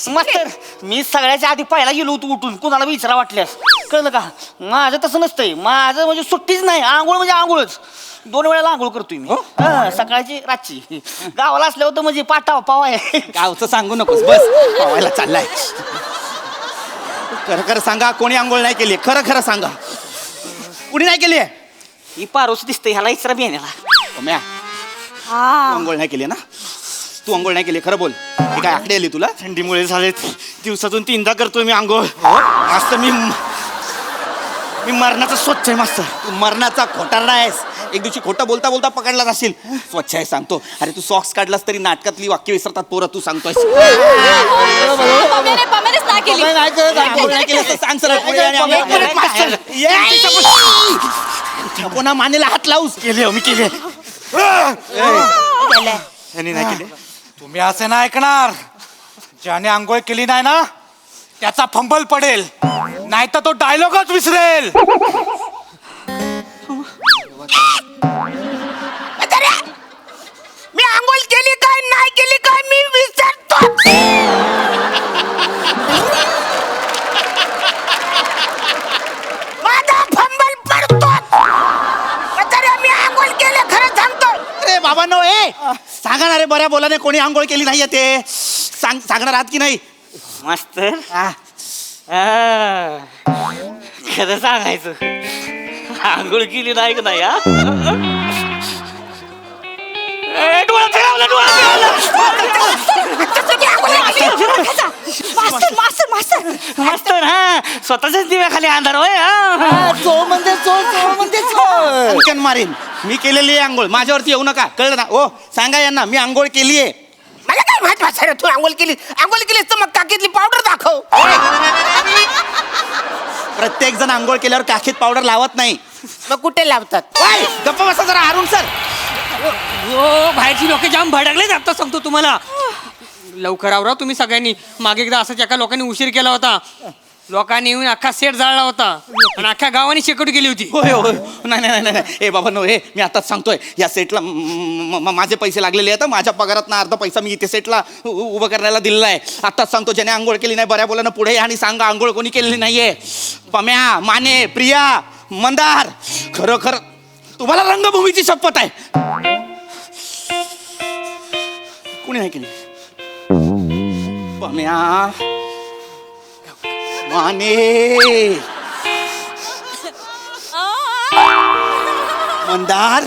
मास्तर मी सगळ्याच्या आधी पहिला गेलो होतो उठून. कुणाला विचारा वाटल्यास. कळलं का? माझं तसं नसतंय. माझं म्हणजे सुट्टीच नाही. आंघोळ म्हणजे आंघोळच. 2 वेळेला आंघोळ करतोय मी. सकाळची रातची. गावाला असल्यावर तर म्हणजे पाटाव पाव आहे. गावचं सांगू नकोस. बस पावायला चाललाय. खरं खरं सांगा कोणी आंघोळ नाही केली? खरं खरं सांगा कुणी नाही केली? ही पारोस दिसते ह्याला इचरा बियाण्याला. तू आंघोळ नाही केली ना? तू आंघोळ नाही केली खरं बोल. हे काय आकडे आली तुला? थंडीमुळे झालेत. दिवसातून 3दा करतोय मी आंघोळ. मास्तर मी मरणाचा स्वच्छ आहे मास्तर. तू मरणाचा खोटारडा आहेस. एक दिवशी खोटं बोलता बोलता पकडला जाशील. स्वच्छ आहे सांगतो. अरे तू सॉक्स काढलास तरी नाटकातली वाक्य विसरतात पोरं. तू सांगतोय कोणा मानेला हात लावूस. केली मी केली. यांनी नाही केली. तुम्ही असं नाही ऐकणार. ज्याने आंघोळ केली नाही ना त्याचा फंबल पडेल. नाही तर तो डायलॉगच विसरेल. मी आंघोळ केली काय नाही केली काय मी विचारतो. माझा फंबल पडतो. मी आंघोळ केले खरं सांगतो. अरे बाबा नो सांगा ना रे बऱ्या बोलाने कोणी आंघोळ केली नाहीये ते सांगणार आहात की नाही? मास्तर खरं सांगायचं आंघोळ केली नाही का नाही? मास्तर हा स्वतःच्याच दिव्याखाली अंधार होय. अंकन मारीन. मी केलेली आहे आंघोळ. माझ्यावरती येऊ नका. कळलं ना? ओ सांगा यांना मी आंघोळ केली आहे. मला काय माहित वाचायला तू आंघोळ केली तर मग काकीतली पावडर दाखव. प्रत्येक जण आंघोळ केल्यावर काखीत पावडर लावत नाही. मग कुठे लावतात? गप्पा बसा जरा अरुण सर. हो बाहेरची लोक जाम भडकलेच. आता सांगतो तुम्हाला. लवकर आवरा तुम्ही सगळ्यांनी. मागे एकदा असंच एका लोकांनी उशीर केला होता. लोकांनी येऊन अख्खा सेट जाळला होता आणि अख्ख्या गावाने शेकोटी केली होती. होय होय. नाही ए बाबा नो मी आताच सांगतोय या सेटला माझे पैसे लागलेले आहेत. माझ्या पगारात ना अर्धा पैसा मी इथे सेटला उभं करण्याला दिलेला आहे. आताच सांगतो ज्याने आंघोळ केली नाही बऱ्या बोलानं पुढे आणि सांगा आंघोळ कोणी केलेली नाहीये. पम्या माने प्रिया मंदार खरं खरं तुम्हाला रंगभूमीची शपथ आहे. कुणी नाही केली? पम्या माने मंदार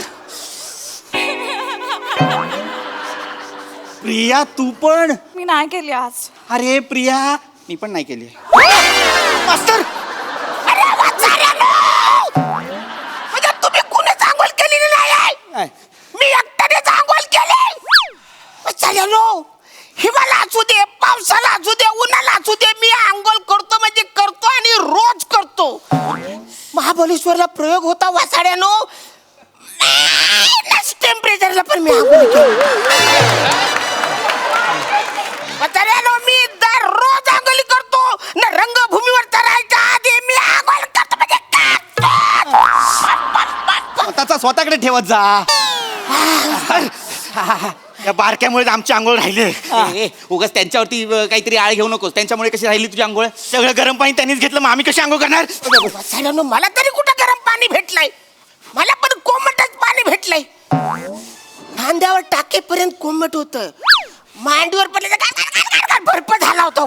प्रिया तू पण? मी नाही केली आज. अरे प्रिया मी पण नाही केली. मास्तर म्हणजे तुम्ही कुणीच आंघोळ केलेली नाही? मी एकट्यानेच आंघोळ केली. हिवाला असू दे पावसाला असू दे उन्हाला असू दे मी आंघोळ करतो म्हणजे करतो आणि रोज करतो. महाबळेश्वरला प्रयोग होता वासाड्यानो, टेम्परेचरला पण मी आंघोळ केली. वासाड्यानो, मी दररोज आंघोळ करतो ना. रंगभूमीवर चढायच्या आधी मी आंघोळ करतो म्हणजे स्वतःचा स्वतःकडे ठेवत जा. या बारक्यामुळे आमची आंघोळ राहिले. उगाच त्यांच्यावरती काहीतरी आळ घेऊ नकोस. त्यांच्यामुळे कशी राहिली तुझी आंघोळ? सगळं गरम पाणी त्यांनीच घेतलं, मग आम्ही कशी आंघोळ करणार? वासाड्यानो, मला तरी कुठं गरम पाणी भेटलंय? मला पण कोमटच पाणी भेटलंय. खांद्यावर टाकेपर्यंत कोमट होत, मांडीवर पडले बर्फ झाला होता.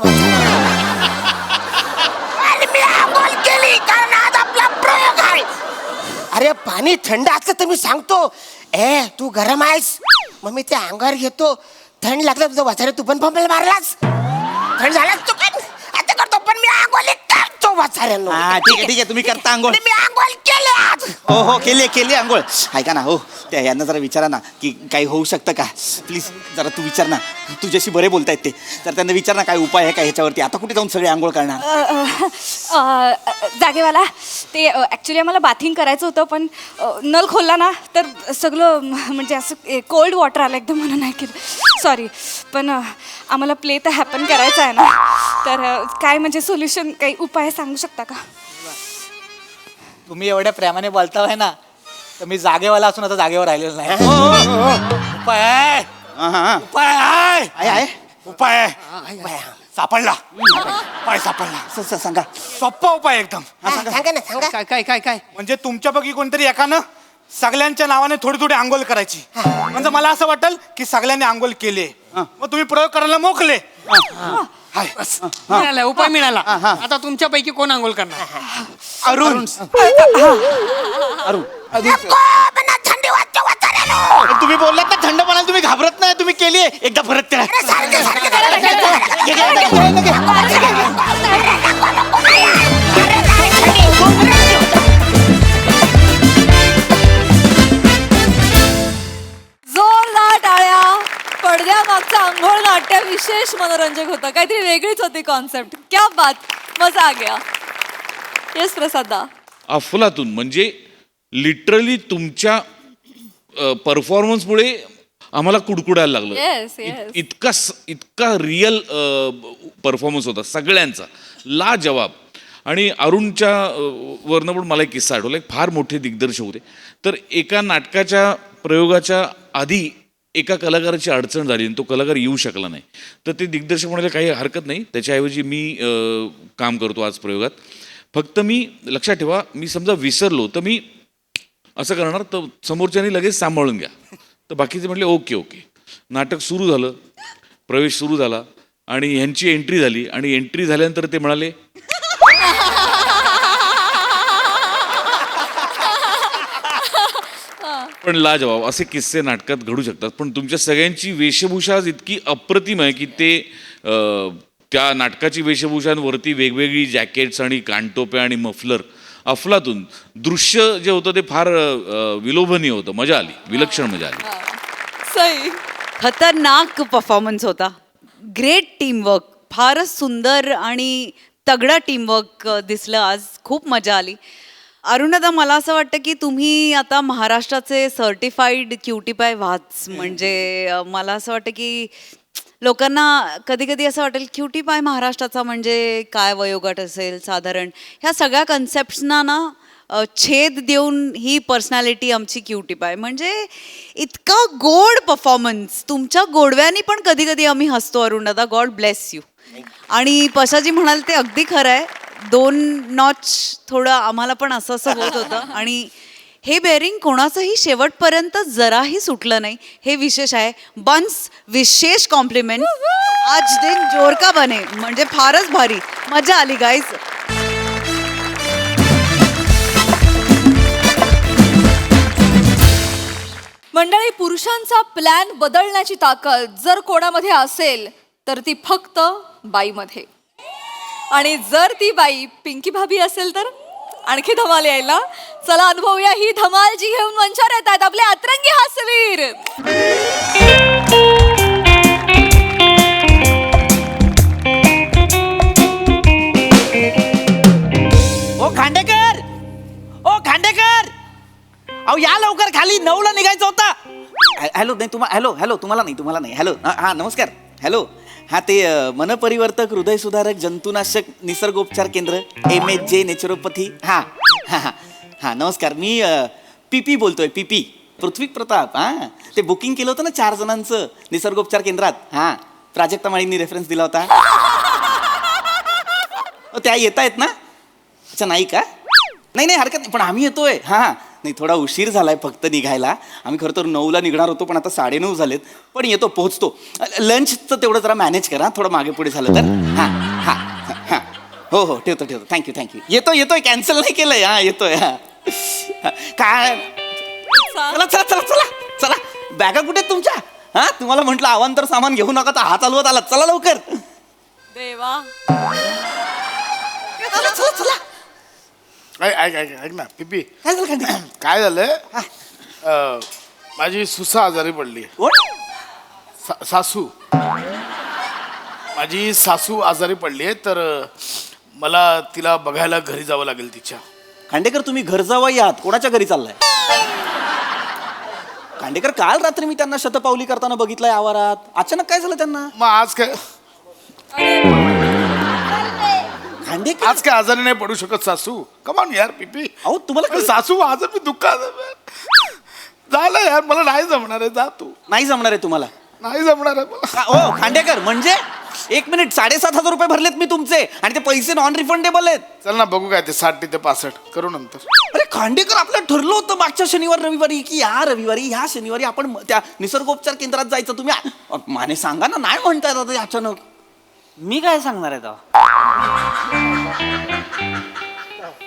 आणि मी आंघोळ केली कारण आज आपला प्रयोग आहे. अरे पाणी थंड असलं तर मी सांगतो, तू गरम आहेस, मग मी ते अंगावर घेतो. थंड लागलं तुझं वाचारे, तू पण पंपाला मारलास, थंड झालास तू पण. आता करतो पण मी आंघोळ करतो वाचाऱ्यांनो. ठीक आहे तुम्ही करता आंघोळ. मी आंघोळ केली आज. हो केली आंघोळ. ऐका ना, हो त्या यांना जरा विचारा ना की काही होऊ शकतं का. प्लीज जरा तू विचार ना, तुझ्याशी बरे बोलतायत ते, तर त्यांना विचार ना काय उपाय आहे का ह्याच्यावरती. आता कुठे जाऊन सगळे आंघोळ करणार? जागेवाला, ते ऍक्च्युली आम्हाला बाथिंग करायचं होतं, पण नळ खोलला ना तर सगळं म्हणजे असं कोल्ड वॉटर आलं एकदम, म्हणून नाही केलं. सॉरी, पण आम्हाला प्ले तर हॅपन करायचं आहे ना, तर काय म्हणजे सोल्युशन, काही उपाय सांगू शकता का? तुम्ही एवढ्या प्रेमाने बोलताय ना, तर मी जागेवाला असून आता जागेवर राहिलेलो नाही. उपाय आहे, उपाय आहे, उपाय आहे. सापडला, उपाय सापडला. सांगा. सोप्पा उपाय एकदम. सांगा ना, सांगा. काय काय काय म्हणजे तुमच्यापैकी कोणतरी एकानं सगळ्यांच्या नावाने थोडी थोडी आंघोळ करायची. म्हणजे मला असं वाटेल की सगळ्यांनी आंघोळ केली, मग तुम्ही प्रयोग करायला मोकले. मिळाला, उपाय मिळाला. आता तुमच्यापैकी कोण आंघोळ करणार? अरुण. थंडी वाजते वाचाऱ्यानो. तुम्ही बोललात ना थंड पाण्याला तुम्ही घाबरत नाही, तुम्ही केली एकदा परत त्या. जोरदार टाळ्या. पडद्यामागचं आंघोळ नाट्य विशेष मनोरंजक होतं, काहीतरी वेगळीच होती कॉन्सेप्ट. क्या बात, मजा आ गया. येस प्रसादा. अफलातून म्हणजे लिटरली तुमच्या परफॉर्मन्समुळे आम्हाला कुडकुडायला लागलं. Yes, yes. इतका रिअल परफॉर्मन्स होता सगळ्यांचा, लाजवाब. आणि अरुणच्या वरनं पण मला एक किस्सा आठवला. एक फार मोठे दिग्दर्शक होते, तर एका नाटकाच्या प्रयोगाच्या आधी एका कलाकाराची अडचण झाली आणि तो कलाकार येऊ शकला नाही. तर ते दिग्दर्शक म्हणाले काही हरकत नाही, त्याच्याऐवजी मी काम करतो आज प्रयोगात. फक्त मी लक्षात ठेवा, मी समजा विसरलो तर मी असं करणार, तर समोरच्यानी लगेच सांभाळून घ्या. तर बाकीचे म्हटले ओके. नाटक सुरू झालं, प्रवेश सुरू झाला आणि ह्यांची एंट्री झाली. आणि एंट्री झाल्यानंतर ते म्हणाले पण लाजवाब. असे किस्से नाटकात घडू शकतात. पण तुमच्या सगळ्यांची वेशभूषा आज इतकी अप्रतिम आहे की ते त्या नाटकाची वेशभूषांवरती वेगवेगळी जॅकेट्स आणि कानटोप्या आणि मफलर, अफलातून दृश्य जे होतं ते फार विलोभनीय होतं. मजा आली, विलक्षण मजा आली. सई. खतरनाक परफॉर्मन्स होता. ग्रेट टीमवर्क, फारच सुंदर आणि तगडा टीमवर्क दिसलं आज. खूप मजा आली. अरुणदा, मला असं वाटतं की तुम्ही आता महाराष्ट्राचे सर्टिफाईड क्युटीपाय व्हाच. म्हणजे मला असं वाटतं की लोकांना कधी कधी असं वाटेल क्युटीपाय महाराष्ट्राचा म्हणजे काय वयोगट असेल साधारण. ह्या सगळ्या कन्सेप्ट्सना ना छेद देऊन ही पर्सनॅलिटी आमची क्युटीपाय. म्हणजे इतका गोड परफॉर्मन्स. तुमच्या गोडव्यानी पण कधी कधी आम्ही हसतो अरुणदा. God bless you. आणि पशाजी म्हणाल ते अगदी खरं आहे. 2 नॉच थोडं आम्हाला पण असं होत होतं. आणि हे बेअरिंग कोणाचंही शेवटपर्यंत जराही सुटलं नाही, हे विशेष आहे. बन्स, विशेष कॉम्प्लिमेंट. आज दिन जोर का बने. म्हणजे फारच भारी मजा आली गाईज. मंडळी, पुरुषांचा प्लॅन बदलण्याची ताकद जर कोणामध्ये असेल तर ती फक्त बाईमध्ये. आणि जर ती बाई पिंकी भाभी असेल तर आणखी धमाल यायला. चला अनुभवूया ही धमाल जी घेऊन मंचावर येतात आपले अतरंगी हास्यवीर. ओ खांडेकर, अहो या लवकर खाली 9ला निघायचं होतं. हॅलो नाही तुम्हाला नाही हॅलो हा नमस्कार हॅलो हा ते मनपरिवर्तक हृदय सुधारक जंतुनाशक निसर्गोपचार केंद्र MHJ नेचरोपॅथी हा हा हा हा नमस्कार मी PP बोलतोय PP पृथ्वी प्रताप हा ते बुकिंग केलं होतं ना 4 जणांचं निसर्गोपचार केंद्रात हा प्राजक्ता माळींनी रेफरन्स दिला होता. त्या येत आहेत ना अच्छा नाही का नाही हरकत नाही पण आम्ही येतोय हा नाही थोडा उशीर झालाय फक्त निघायला आम्ही खरं तर 9ला निघणार होतो पण आता 9:30 झालेत पण येतो पोहोचतो लंचचं तेवढं जरा मॅनेज करा थोडं मागे पुढे झालं तर हा हा हा हो ठेवतो थँक्यू येतोय कॅन्सल नाही केलंय हा येतोय हा काय चला बॅगा कुठे आहेत तुमच्या हा तुम्हाला म्हटलं अवांतर सामान घेऊ नका तर हा चालवत आला चला लवकर देवा चला ऐक ना पिपी काय झालं खंडे? काय झालंय माझी सुसा आजारी पडली सासू माझी सासू आजारी पडली आहे तर मला तिला बघायला घरी जावं लागेल तिच्या. खांडेकर तुम्ही घर जावई आहात कोणाच्या घरी चाललाय खांडेकर काल रात्री मी त्यांना शतपावली करताना बघितलंय आवारात अचानक काय झालं त्यांना मग आज काय खांडेकर आज काय आजारी नाही पडू शकत सासू कमान यार पिपी अहो तुम्हाला सासू आज मी दुःखात झालं यार मला नाही जमणार आहे जा तू नाही जमणार आहे तुम्हाला नाही जमणार आहे मला. हो खांडेकर म्हणजे 1 मिनिट 7,500 रुपये भरलेत मी तुमचे आणि ते पैसे नॉन रिफंडेबल आहेत. चल ना बघू काय ते 60 ते 65 करू नंतर. अरे खांडेकर आपलं ठरलं होतं मागच्या शनिवार रविवारी की ह्या शनिवारी आपण त्या निसर्गोपचार केंद्रात जायचं तुम्ही माने सांगा ना नाही म्हणताय दादा अचानक मी काय सांगणार आहे तेव्हा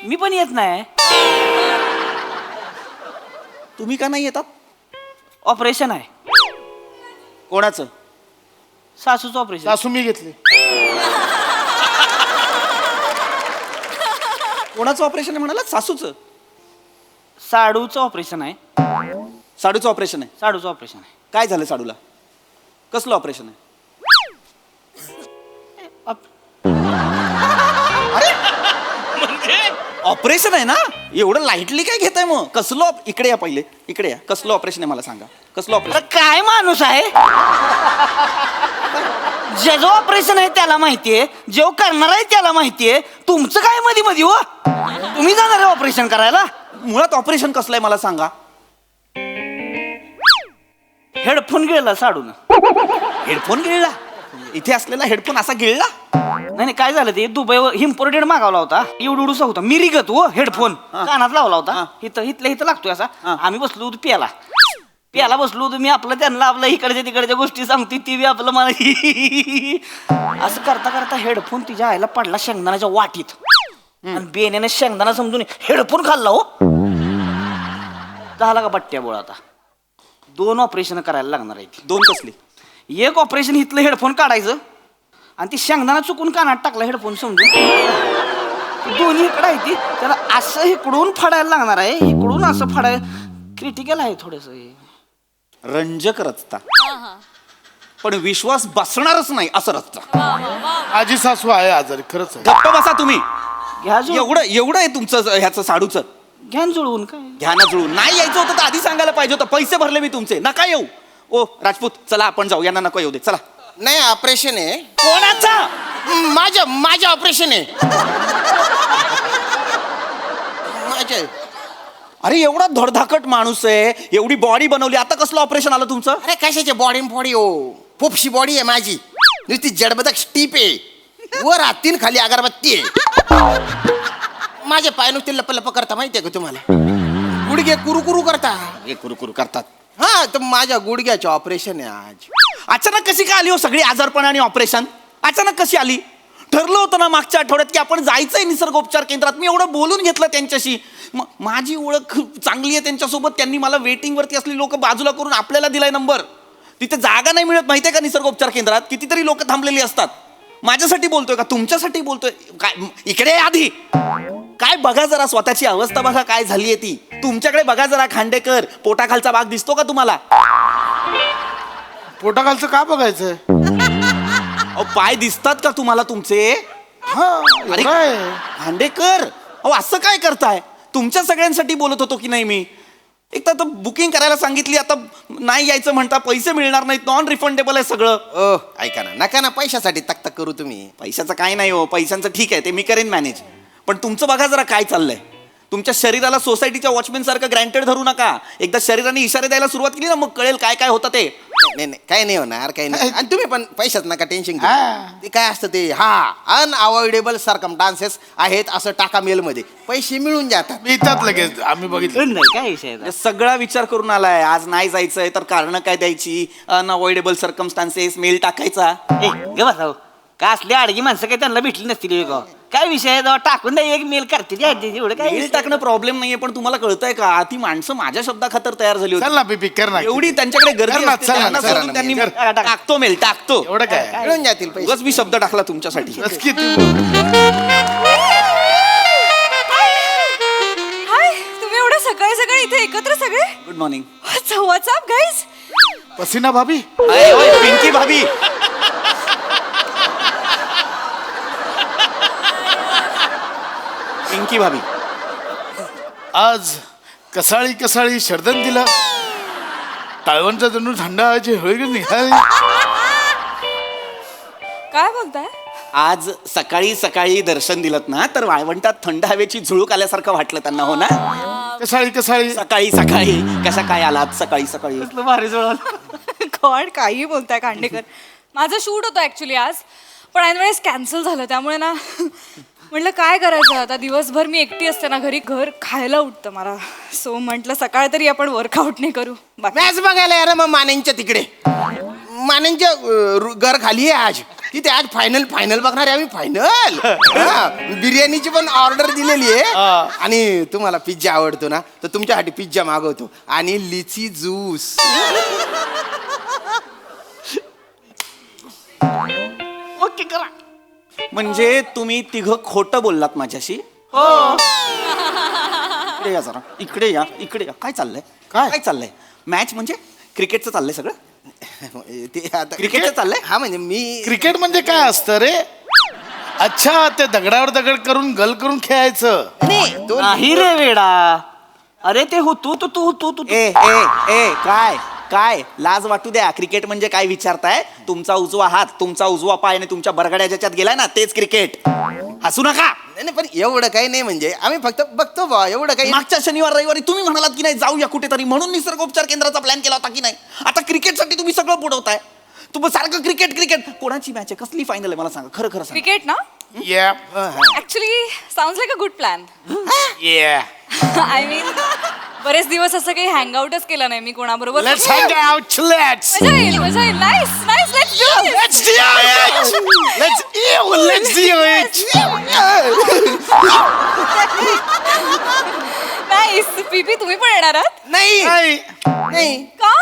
मी पण येत नाही तुम्ही का नाही येतात ऑपरेशन आहे कोणाचं सासूचं ऑपरेशन सासू मी घेतली कोणाचं ऑपरेशन आहे म्हणाला सासूचं साडूचं ऑपरेशन आहे साडूचं ऑपरेशन आहे साडूचं ऑपरेशन आहे काय झालं साडूला कसलं ऑपरेशन आहे ऑपरेशन आहे ना एवढं लाईटली काय घेताय मग कसलं इकडे या पहिले इकडे या कसलं ऑपरेशन आहे मला सांगा कसलं ऑपरेशन अरे काय माणूस आहे ज्याचं ऑपरेशन आहे त्याला माहितीये जो करणार आहे त्याला माहितीये तुमचं काय मध्ये हो तुम्ही जाणार आहे ऑपरेशन करायला मुळात ऑपरेशन कसलं आहे मला सांगा हेडफोन गिळला साडून हेडफोन गिळला इथे असलेला हेडफोन असा गिळला नाही काय झालं ते दुबईवर इम्पोर्टेड मागवला होता एवढा होता मी रिगत हो हेडफोन कानात लावला होता इथं लागतोय असा आम्ही बसलो होतो प्याला बसलो होतो मी आपलं त्यांना आपलं इकडच्या तिकडच्या गोष्टी सांगते ती बी आपलं मला असं करता करता हेडफोन तिच्या आईला पडला शेंगदाण्याच्या वाटीत आणि बेनेने शेंगदाणा समजून हेडफोन खाल्ला हो झाला का बट्ट्या बोळ आता 2 ऑपरेशन करायला लागणार आहे 2 कसली एक ऑपरेशन इथलं हेडफोन काढायचं आणि ती शेंगदाणा चुकून कानात टाकला हेडफोन समजून दोन्ही इकडं आहे ती त्याला असं इकडून फाडायला लागणार आहे इकडून असं फाडायला क्रिटिकल आहे थोडस रंजक रचता पण विश्वास बसणारच नाही असं रचता माझी सासू आहे आजारी खरंच आहे. गप्प बसा तुम्ही घ्या एवढं आहे तुमचं ह्याचं साडूचं घ्यान जुळवून काय घ्या ना जुळून नाही यायचं होतं तर आधी सांगायला पाहिजे होतं पैसे भरले मी तुमचे नका येऊ ओ राजपूत चला आपण जाऊ यांना नको येऊ दे चला नाही ऑपरेशन आहे कोणाचा माझं ऑपरेशन आहे माझं अरे एवढा धडधाकट माणूस आहे एवढी बॉडी बनवली आता कसलं ऑपरेशन आलं तुमचं अरे कशाची बॉडी हो पोपशी बॉडी आहे माझी नुसती जडबदक स्टीप आहे वर हातीन खाली अगरबत्ती आहे माझे पाय नुसते लप करता माहितीये का तुम्हाला गुडघे कुरुकुरू करता हे कुरुकुरू करतात हा तर माझ्या गुडघ्याचे ऑपरेशन आहे आज अचानक कशी काय आली हो सगळी आजारपण आणि ऑपरेशन अचानक कशी आली ठरलं होतं ना मागच्या आठवड्यात की आपण जायचंय निसर्गोपचार केंद्रात मी एवढं बोलून घेतलं त्यांच्याशी माझी ओळख चांगली आहे त्यांच्यासोबत त्यांनी मला वेटिंग वरती असली लोक बाजूला करून आपल्याला दिलाय नंबर तिथे जागा नाही मिळत माहितीये का निसर्गोपचार केंद्रात कितीतरी लोक थांबलेली असतात माझ्यासाठी बोलतोय का तुमच्यासाठी बोलतोय काय इकडे आधी काय बघा जरा स्वतःची अवस्था बघा काय झालीये ती तुमच्याकडे बघा जरा खांडेकर पोटाखालचा भाग दिसतो का तुम्हाला पोटाखालचं का बघायचंय अहो पाय दिसतात का तुम्हाला तुमचे अरे खांडेकर अहो असं काय करताय तुमच्या सगळ्यांसाठी बोलत होतो की नाही मी एक तर बुकिंग करायला सांगितली, आता नाही यायचं म्हणता, पैसे मिळणार नाहीत, नॉन रिफंडेबल आहे सगळं. ओ ऐका ना, नका ना पैशासाठी तक करू तुम्ही. पैशाचं काय नाही हो, पैशांचं ठीक आहे, ते मी करेन मॅनेज. पण तुमचं बघा जरा काय चाललंय. तुमच्या शरीराला सोसायटीच्या वॉचमॅन सारखं ग्रँटेड धरू नका. एकदा शरीराने इशारे द्यायला सुरुवात केली ना, मग कळेल काय काय होतं ते. नाही नाही काय नाही होणार, काही नाही. आणि तुम्ही पण पैशात नका टेन्शन घेऊ. ते काय असतं ते, अनअवॉइडेबल सर्कमस्टान्सेस आहेत असं टाका मेल मध्ये, पैसे मिळून जातात. येतात लगेच, आम्ही बघितलं. नाही काय विषय आहे? सगळा विचार करून आलाय. आज नाही जायचंय तर कारण काय द्यायची, अनअवॉइडेबल सर्कमस्टान्सेस, मेल टाकायचा. गे बसाव का असली अडगी माणसं काही त्यांना भेटली नसतील का? काय विषय आहे? टाकून द्या, एक मेल करतील एवढं काय मेल टाकणं प्रॉब्लेम नाहीये, पण तुम्हाला कळतंय का, ती माणसं माझ्या शब्दाखातर तयार झाली चल होती. ना पिपी, कर ना. एवढी त्यांच्याकडे गर्दी कर ना, असते, चल ना, त्यांना चल ना, सोडून त्यांनी कर. टाकतो मेल, टाकतो. एवढं काय मिळून जातील पैसे. उगाच मी शब्द टाकला तुमच्यासाठी. बस की तू. हाय, तुम्ही एवढं सकाळी सकाळी इथे एकत्र सगळे? Good morning. WhatsApp guys? पसीना भाभी. पिंकी भाभी. पिंकी भाभी, आज कसाळी कसाळी शर्दन दिला, टाळवणचा जणू थंड हवेची होळी निघाली. काय बोलताय? आज सकाळी सकाळी दर्शन दिलं ना, तर वाळवंटात थंड हवेची झुळूक आल्यासारखं वाटलं त्यांना, हो ना? कसाळी कसाळी. सकाळी सकाळी कशा काय आलात सकाळी सकाळी? भारी जुळवलं. गॉड, काही बोलताय खांडेकर. माझं शूट होतं ऍक्च्युली आज, पण ऐनवेळेस कॅन्सल झालं. त्यामुळे ना म्हटलं काय करायचं आता, दिवसभर मी एकटी असते ना घरी, घर खायला उठतं मला. सो म्हटलं सकाळ तरी आपण वर्कआउट नाही करू. मॅच बघायला यार मग मानेंच्या तिकडे. मानेंच्या घर खाली आहे आज. तिथे आज फायनल बघणार आहे आम्ही, फायनल. बिर्याणीची पण ऑर्डर दिलेली आहे. आणि तुम्हाला पिझ्झा आवडतो ना, तर तुमच्यासाठी पिझ्झा मागवतो आणि लिची ज्यूस. ओके करा. म्हणजे तुम्ही तिघं खोटं बोललात माझ्याशी? हो. इकडे या जरा, इकडे या, इकडे या. काय चाललंय, काय चाललंय? मॅच म्हणजे क्रिकेटचं चाललंय सगळं? ते आता क्रिकेटचं चाललंय? हा म्हणजे मी क्रिकेट म्हणजे काय असतं रे? अच्छा, ते दगडावर दगड करून गल करून खेळायचं. नाही रे वेडा. अरे ते हो तू ए ए ए काय काय लाज वाटू द्या. क्रिकेट म्हणजे काय विचारताय? तुमचा उजवा हात, तुमचा उजवा पाय आणि तुमच्या बरगड्या ज्याच्यात गेलाय ना, तेच क्रिकेट. हसू नका. नाही पण एवढं काही नाही, म्हणजे आम्ही फक्त बघतो बा, एवढं काही. मागच्या शनिवार रविवारी तुम्ही म्हणालात की नाही जाऊया कुठेतरी, म्हणून निसर्गोपचार केंद्राचा प्लॅन केला होता की नाही. आता क्रिकेटसाठी तुम्ही सगळं बुडवताय. तुम्ही सारखं क्रिकेट क्रिकेट. कोणाची मॅच आहे, कसली फायनल आहे मला सांगा, खरं खरं सांगा. क्रिकेट ना? Yeah. Actually sounds like a good plan. Yeah. I mean बरेच दिवस असं काही हँगआउटच केलं नाही मी कोणाबरोबर. Let's hang out. Let's. मजा येईल, मजा येईल. Nice nice, let's do it. Let's do it. Let's do it. Nice. पीपी तुम्ही पण येणार आहात? नाही नाही. नाही. का?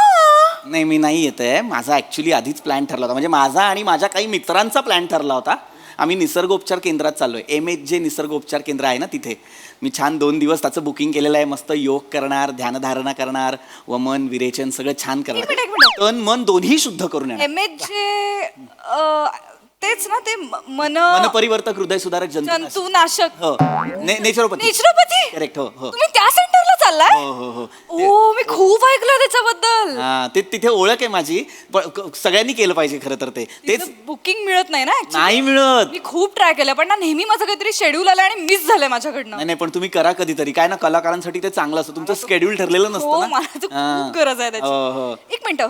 नाही मी नाही येत आहे. माझा ॲक्च्युली आधीच प्लॅन ठरला होता, म्हणजे माझा आणि माझ्या काही मित्रांचा प्लॅन ठरला होता. आम्ही निसर्गोपचार केंद्रात चाललोय. MHJ निसर्गोपचार केंद्र आहे ना तिथे. मी छान 2 दिवस त्याचं बुकिंग केलेलं आहे. मस्त योग करणार, ध्यानधारणा करणार, वमन विरेचन सगळं छान करणार. एक मिनिट. तन मन दोन्ही शुद्ध करून येणार. MHJ तेच ना ते मन मनपरिवर्तक, हृदय सुधारक, जंतुनाशक. हो, नेचरोपॅथी. नेचरोपॅथी? करेक्ट. हो हो तुम्ही त्या सेंटरला चाललाय? हो हो हो. ओ, मी खूप ऐकलं त्याच्याबद्दल. हा, ते तिथे ओळख आहे माझी, पण सगळ्यांनी केलं पाहिजे खरं तर. तेच बुकिंग मिळत नाही ना actually. नाही मिळत. मी खूप ट्राय केलं, पण ना नेहमी माझं काहीतरी शेड्यूल आलं आणि मिस झालंय माझ्याकडनं. नाही नाही, पण तुम्ही करा कधीतरी. काय ना, कलाकारांसाठी ते चांगलं असतं. तुमचं शेड्यूल ठरलेलं हो, नसतं ना. मला तर हा. खूप गरज आहे हो, हो. त्याची. एक मिनिट,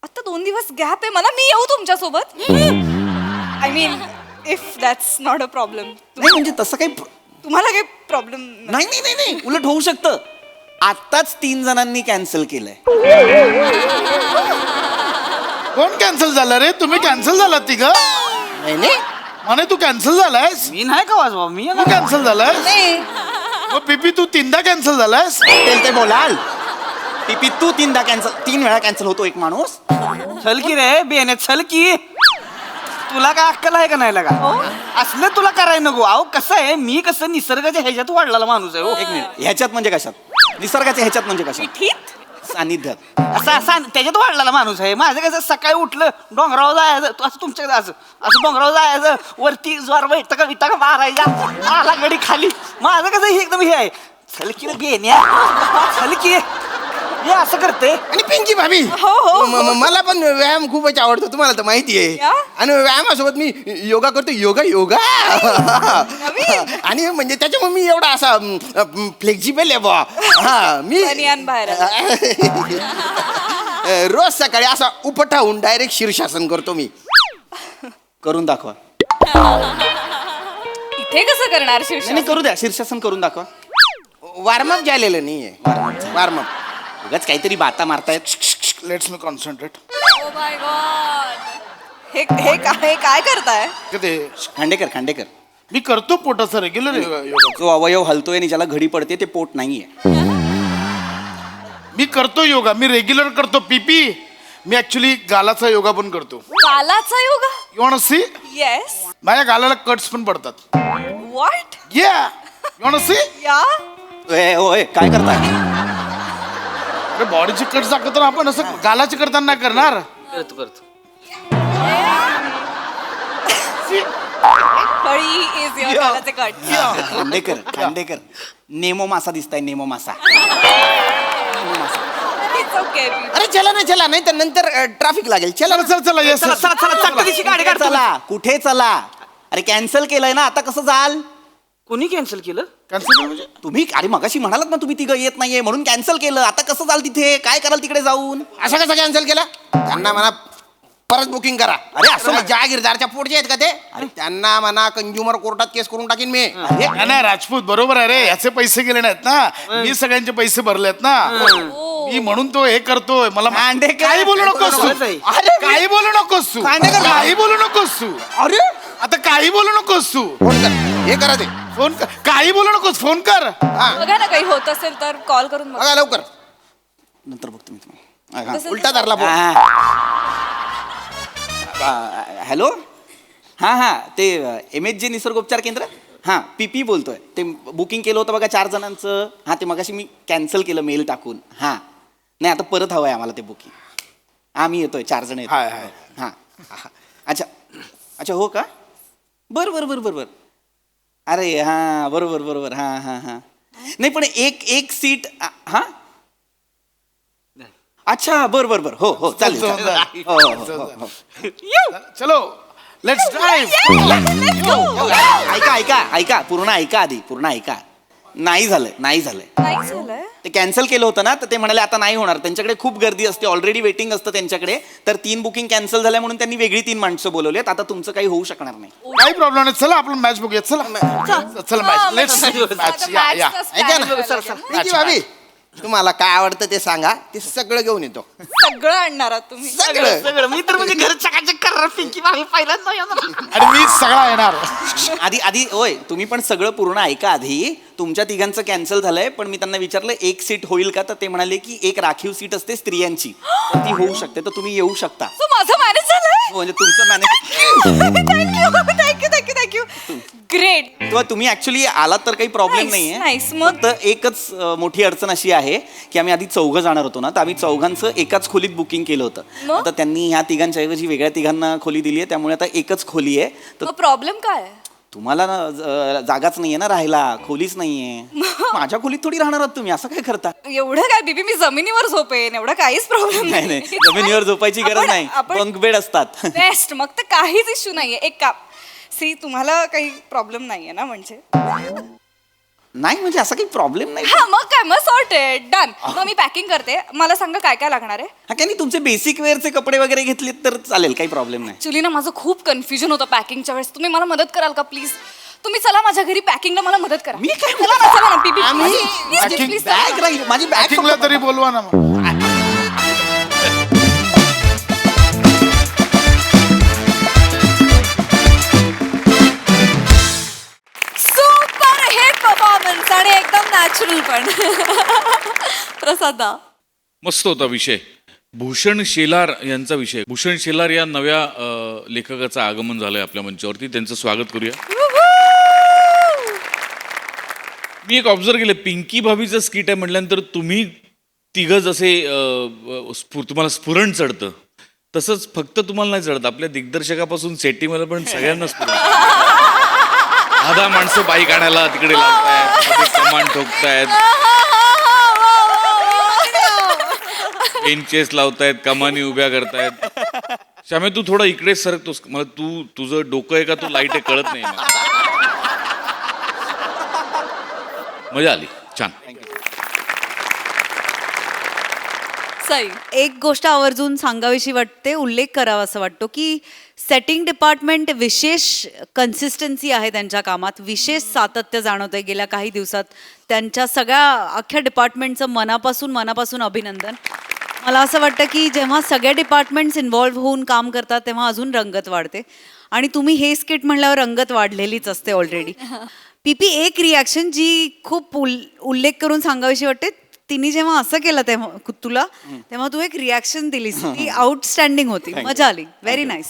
आता 2 दिवस गॅप आहे मला, मी येऊ तुमच्यासोबत? I mean if that's not a problem. नाही म्हणजे तसं काही तुम्हाला काही प्रॉब्लेम? नाही नाही नाही नाही, उलट होऊ शकतं. आत्ताच 3 जणांनी कॅन्सल केलंय. कोण कॅन्सल झालं रे? तुम्ही कॅन्सल झालात तिघं? नाही म्हणे तू कॅन्सल झालायस? मी नाही का वाजवा. मी तू कॅन्सल झालायस? मग पिपी तू 3दा कॅन्सल झालायस? ते बोलाल. पिपी तू 3दा कॅन्सल, 3 वेळा कॅन्सल होतो एक माणूस. चल की रे बेने, चल की. तुला काय अक्कल आहे का नाही लागा? असलं तुला करायला नको. अहो कसं आहे, मी कसं निसर्गाच्या ह्याच्यात वाढलेला माणूस आहे. एक मिनिट, ह्याच्यात म्हणजे कशात? निसर्गाच्या ह्याच्यात म्हणजे कशात? ठीक. सानिध्यात. असा त्याच्यात वाढलेला माणूस आहे. माझं कसं सकाळी उठलं डोंगरावर जायचं, असं तुमच्याकडे असं डोंगरावर जायचं, वरती ज्वार विटाका मारायचा, आला गडी खाली. माझं कसं हे एकदम हे आहे. चल की रे बेन्या, चल की. हे असं करते. आणि पिंकी भाभी मला पण व्यायाम खूपच आवडतो, तुम्हाला तर माहिती आहे. या? आणि व्यायामासोबत मी योगा करतो. योगा आणि म्हणजे त्याच्यामुळे मी एवढा असा फ्लेक्झिबल आहे बा. हा मी बनियान बाहेर रोज सकाळी असा उपटा होऊन डायरेक्ट शीर्षासन करतो मी. करून दाखवा. इथे कसं करणार नाही शीर्ष नाही, करू द्या, शीर्षासन करून दाखवा. वॉर्मअप झालेलं नाहीये. वॉर्मअप उगाच काहीतरी बाता मारतायत. Let's me concentrate. Oh my god हे काय करताय? ते खांडेकर मी करतो पोटाचा रेग्युलर योगा. जो अवयव हलतोय आणि ज्याला घडी पडते ते पोट नाहीये. मी करतो योगा, मी रेग्युलर करतो. पीपी मी ऍक्च्युली गालाचा योगा पण करतो. कालाचा yoga? You want see? Yes. माझ्या गालाला कट्स पण पडतात. व्हॉट? या यू वॉन्ट सी? या ओय काय करताय? अरे बॉडीचे कट्स दाखवताना आपण असं गालाचे करताना नाही करणार. करतो. बळी इज युअर कालाचे कट. खांडेकर नेमो मासा दिसताय. नेमो मासा. It's okay. अरे चला नाही तर नंतर ट्रॅफिक लागेल. चला चला yes, yes. चला कुठे चला? अरे कॅन्सल केलंय ना, आता कसं जाल? कोणी कॅन्सल केलं? Cancel म्हणजे तुम्ही अरे मगाशी म्हणालात ना तुम्ही तिघं येत नाहीये म्हणून कॅन्सल केलं. आता कसं जाल तिथे? काय कराल तिकडे जाऊन? असं कसं कॅन्सल केलं? त्यांना म्हणा परत बुकिंग करा. अरे असं असं जहागीरदारच्या पोटचे आहेत का ते? अरे त्यांना म्हणा कंझ्युमर कोर्टात केस करून टाकीन मी. नाही राजपूत बरोबर आहे रे. याचे पैसे गेले नाहीत ना, मी सगळ्यांचे पैसे भरलेत ना. मी म्हणून तो हे करतोय. मला काही बोलू नकोस तू. अरे काही बोलू नकोस तू. खांडेकर, काही बोलू नकोस तू. अरे आता काही बोलू नकोस तू. फोन कर, हे करा ते. फोन कर. काही बोलू नकोस, फोन कर. बघा ना काही होत असेल तर कॉल करून बघा. बघा लवकर. नंतर बघतो मी तुम्हाला. तसं उलटा धरला फोन. हॅलो हां ते MHJ निसर्गोपचार केंद्र. हां PP बोलतोय. ते बुकिंग केलं होतं बघा 4 जणांचं. हां ते मगाशी मी कॅन्सल केलं मेल टाकून. हां नाही आता परत हवं आहे आम्हाला ते बुकिंग. आम्ही येतोय 4 जण येतो. हाय. हां अच्छा हो का? बरं. अरे हां बरोबर हां नाही पण एक सीट. हां अच्छा बरं हो चालेल. हो. चलो लेट्स ड्राइव्ह. ऐका पूर्ण ऐका. नाही झालंय. नाही झालंय. ते कॅन्सल केलं होतं ना, तर ते म्हणाले आता नाही होणार. त्यांच्याकडे खूप गर्दी असते, ऑलरेडी वेटिंग असतं त्यांच्याकडे. तर 3 बुकिंग कॅन्सल झाल्या म्हणून त्यांनी वेगळी 3 माणसं बोलवलेत. आता तुमचं काही होऊ शकणार नाही. काही प्रॉब्लेम नाही. चला आपण मॅच बघूया. चला मॅच. Let's match. या ऐका ना पिंकी भाभी, तुम्हाला काय आवडतं ते सांगा, ते सगळं घेऊन येतो. सगळं आणणार आहात तुम्ही? सगळं. मी तर म्हणजे घर चकाचक करणार. पिंकी भाभी पहिल्यांदा येणार. आणि मी सगळा येणार. आधी होय तुम्ही पण सगळं पूर्ण ऐका आधी. तुमच्या तिघांचं कॅन्सल झालंय, पण मी त्यांना विचारलं 1 सीट होईल का, तर ते म्हणाले की 1 राखीव सीट असते स्त्रियांची, तर ती होऊ शकते, तर तुम्ही येऊ शकता. So, माझं मॅनेज झालंय. हो, म्हणजे तुमचं मॅनेज. Thank you great. किंवा तुम्ही ऍक्च्युली आलात तर काही प्रॉब्लेम Nice, नाहीये. nice. मग? फक्त एकच मोठी अडचण अशी आहे की आम्ही आधी 4 जाणार होतो ना, तर आम्ही 4घांचं एकाच खोलीत बुकिंग केलं होतं. मग? आता त्यांनी ह्या तिघांच्या ऐवजी वेगळ्या तिघांना खोली दिली आहे, त्यामुळे आता एकच खोली आहे. तर मग प्रॉब्लेम काय आहे? तुम्हाला ना जागाच नाहीये ना राहायला, खोलीच नाहीये. माझ्या खोलीत थोडी राहणार आहात तुम्ही, असं काय करता? एवढं काय बीबी, मी जमिनीवर झोपेन, एवढं काहीच प्रॉब्लेम नाही जमिनीवर झोपायची गरज नाही, बंक बेड असतात. बेस्ट. मग तर काहीच इश्यू नाहीये. एक काम सी, तुम्हाला काही प्रॉब्लेम नाहीये ना? म्हणजे नाही म्हणजे असं काही प्रॉब्लेम नाही. हा मग काय, मग सॉर्टेड. डन. मग मी पॅकिंग करते. मला सांगा काय काय लागणार आहे. हा काय नाही, तुमचे बेसिक वेअरचे कपडे वगैरे घेतलेत तर चालेल, काही प्रॉब्लेम नाही. ऍक्च्युली ना माझं खूप कन्फ्युजन होतं पॅकिंगच्या वेळेस. तुम्ही मला मदत कराल का प्लीज? तुम्ही चला माझ्या घरी पॅकिंगला मला मदत करा. मी काय चला ना, चला ना, बीबी, आम्ही- please, please, please, बॅग राहील माझी, बॅग Packing-ला तरी बोलवा ना मग. सुपर हिट परफॉर्मन्स आणि एकदम नॅचरल पण. प्रसादा मस्त होता विषय. भूषण शेलार यांचा विषय. भूषण शेलार या नव्या लेखकाचं आगमन झालंय आपल्या मंचावरती, त्यांचं स्वागत करूया. मी एक ऑब्झर्व केलं, पिंकी भाभीचं स्किट आहे म्हटल्यानंतर तुम्ही तिघं जसे तुम्हाला स्फुरण चढतं, तसंच फक्त तुम्हाला नाही चढत, आपल्या दिग्दर्शकापासून सेटिंगवाला पण सगळ्यांना स्फुरण. आधा माणसं बाईक आणायला तिकडे लावतायत, कमांड ठोकतायत. बेंचेस लावतायत, कमानी उभ्या करतायत. श्यामे तू थोडा इकडे सरकतोस, मला तुझं डोकं आहे का तू लाईट आहे कळत नाही मला. मजा आली, छान. सई, एक गोष्ट आवर्जून सांगावीशी वाटते, उल्लेख करावा असं वाटतो की सेटिंग डिपार्टमेंट विशेष कन्सिस्टन्सी आहे त्यांच्या कामात, विशेष सातत्य जाणवतंय गेल्या काही दिवसात. त्यांच्या सगळ्या अख्ख्या डिपार्टमेंटचं मनापासून अभिनंदन. मला असं वाटतं की जेव्हा सगळ्या डिपार्टमेंट्स इन्व्हॉल्व्ह होऊन काम करतात तेव्हा अजून रंगत वाढते. आणि तुम्ही हे स्किट म्हणल्यावर रंगत वाढलेलीच असते ऑलरेडी. पीपी, एक रिॲक्शन जी खूप उल्लेख करून सांगावीशी वाटते, तिने जेव्हा असं केलं तेव्हा तुला, तेव्हा तू एक रिॲक्शन दिलीस, ती आउटस्टँडिंग होती, मजा आली, व्हेरी नाईस.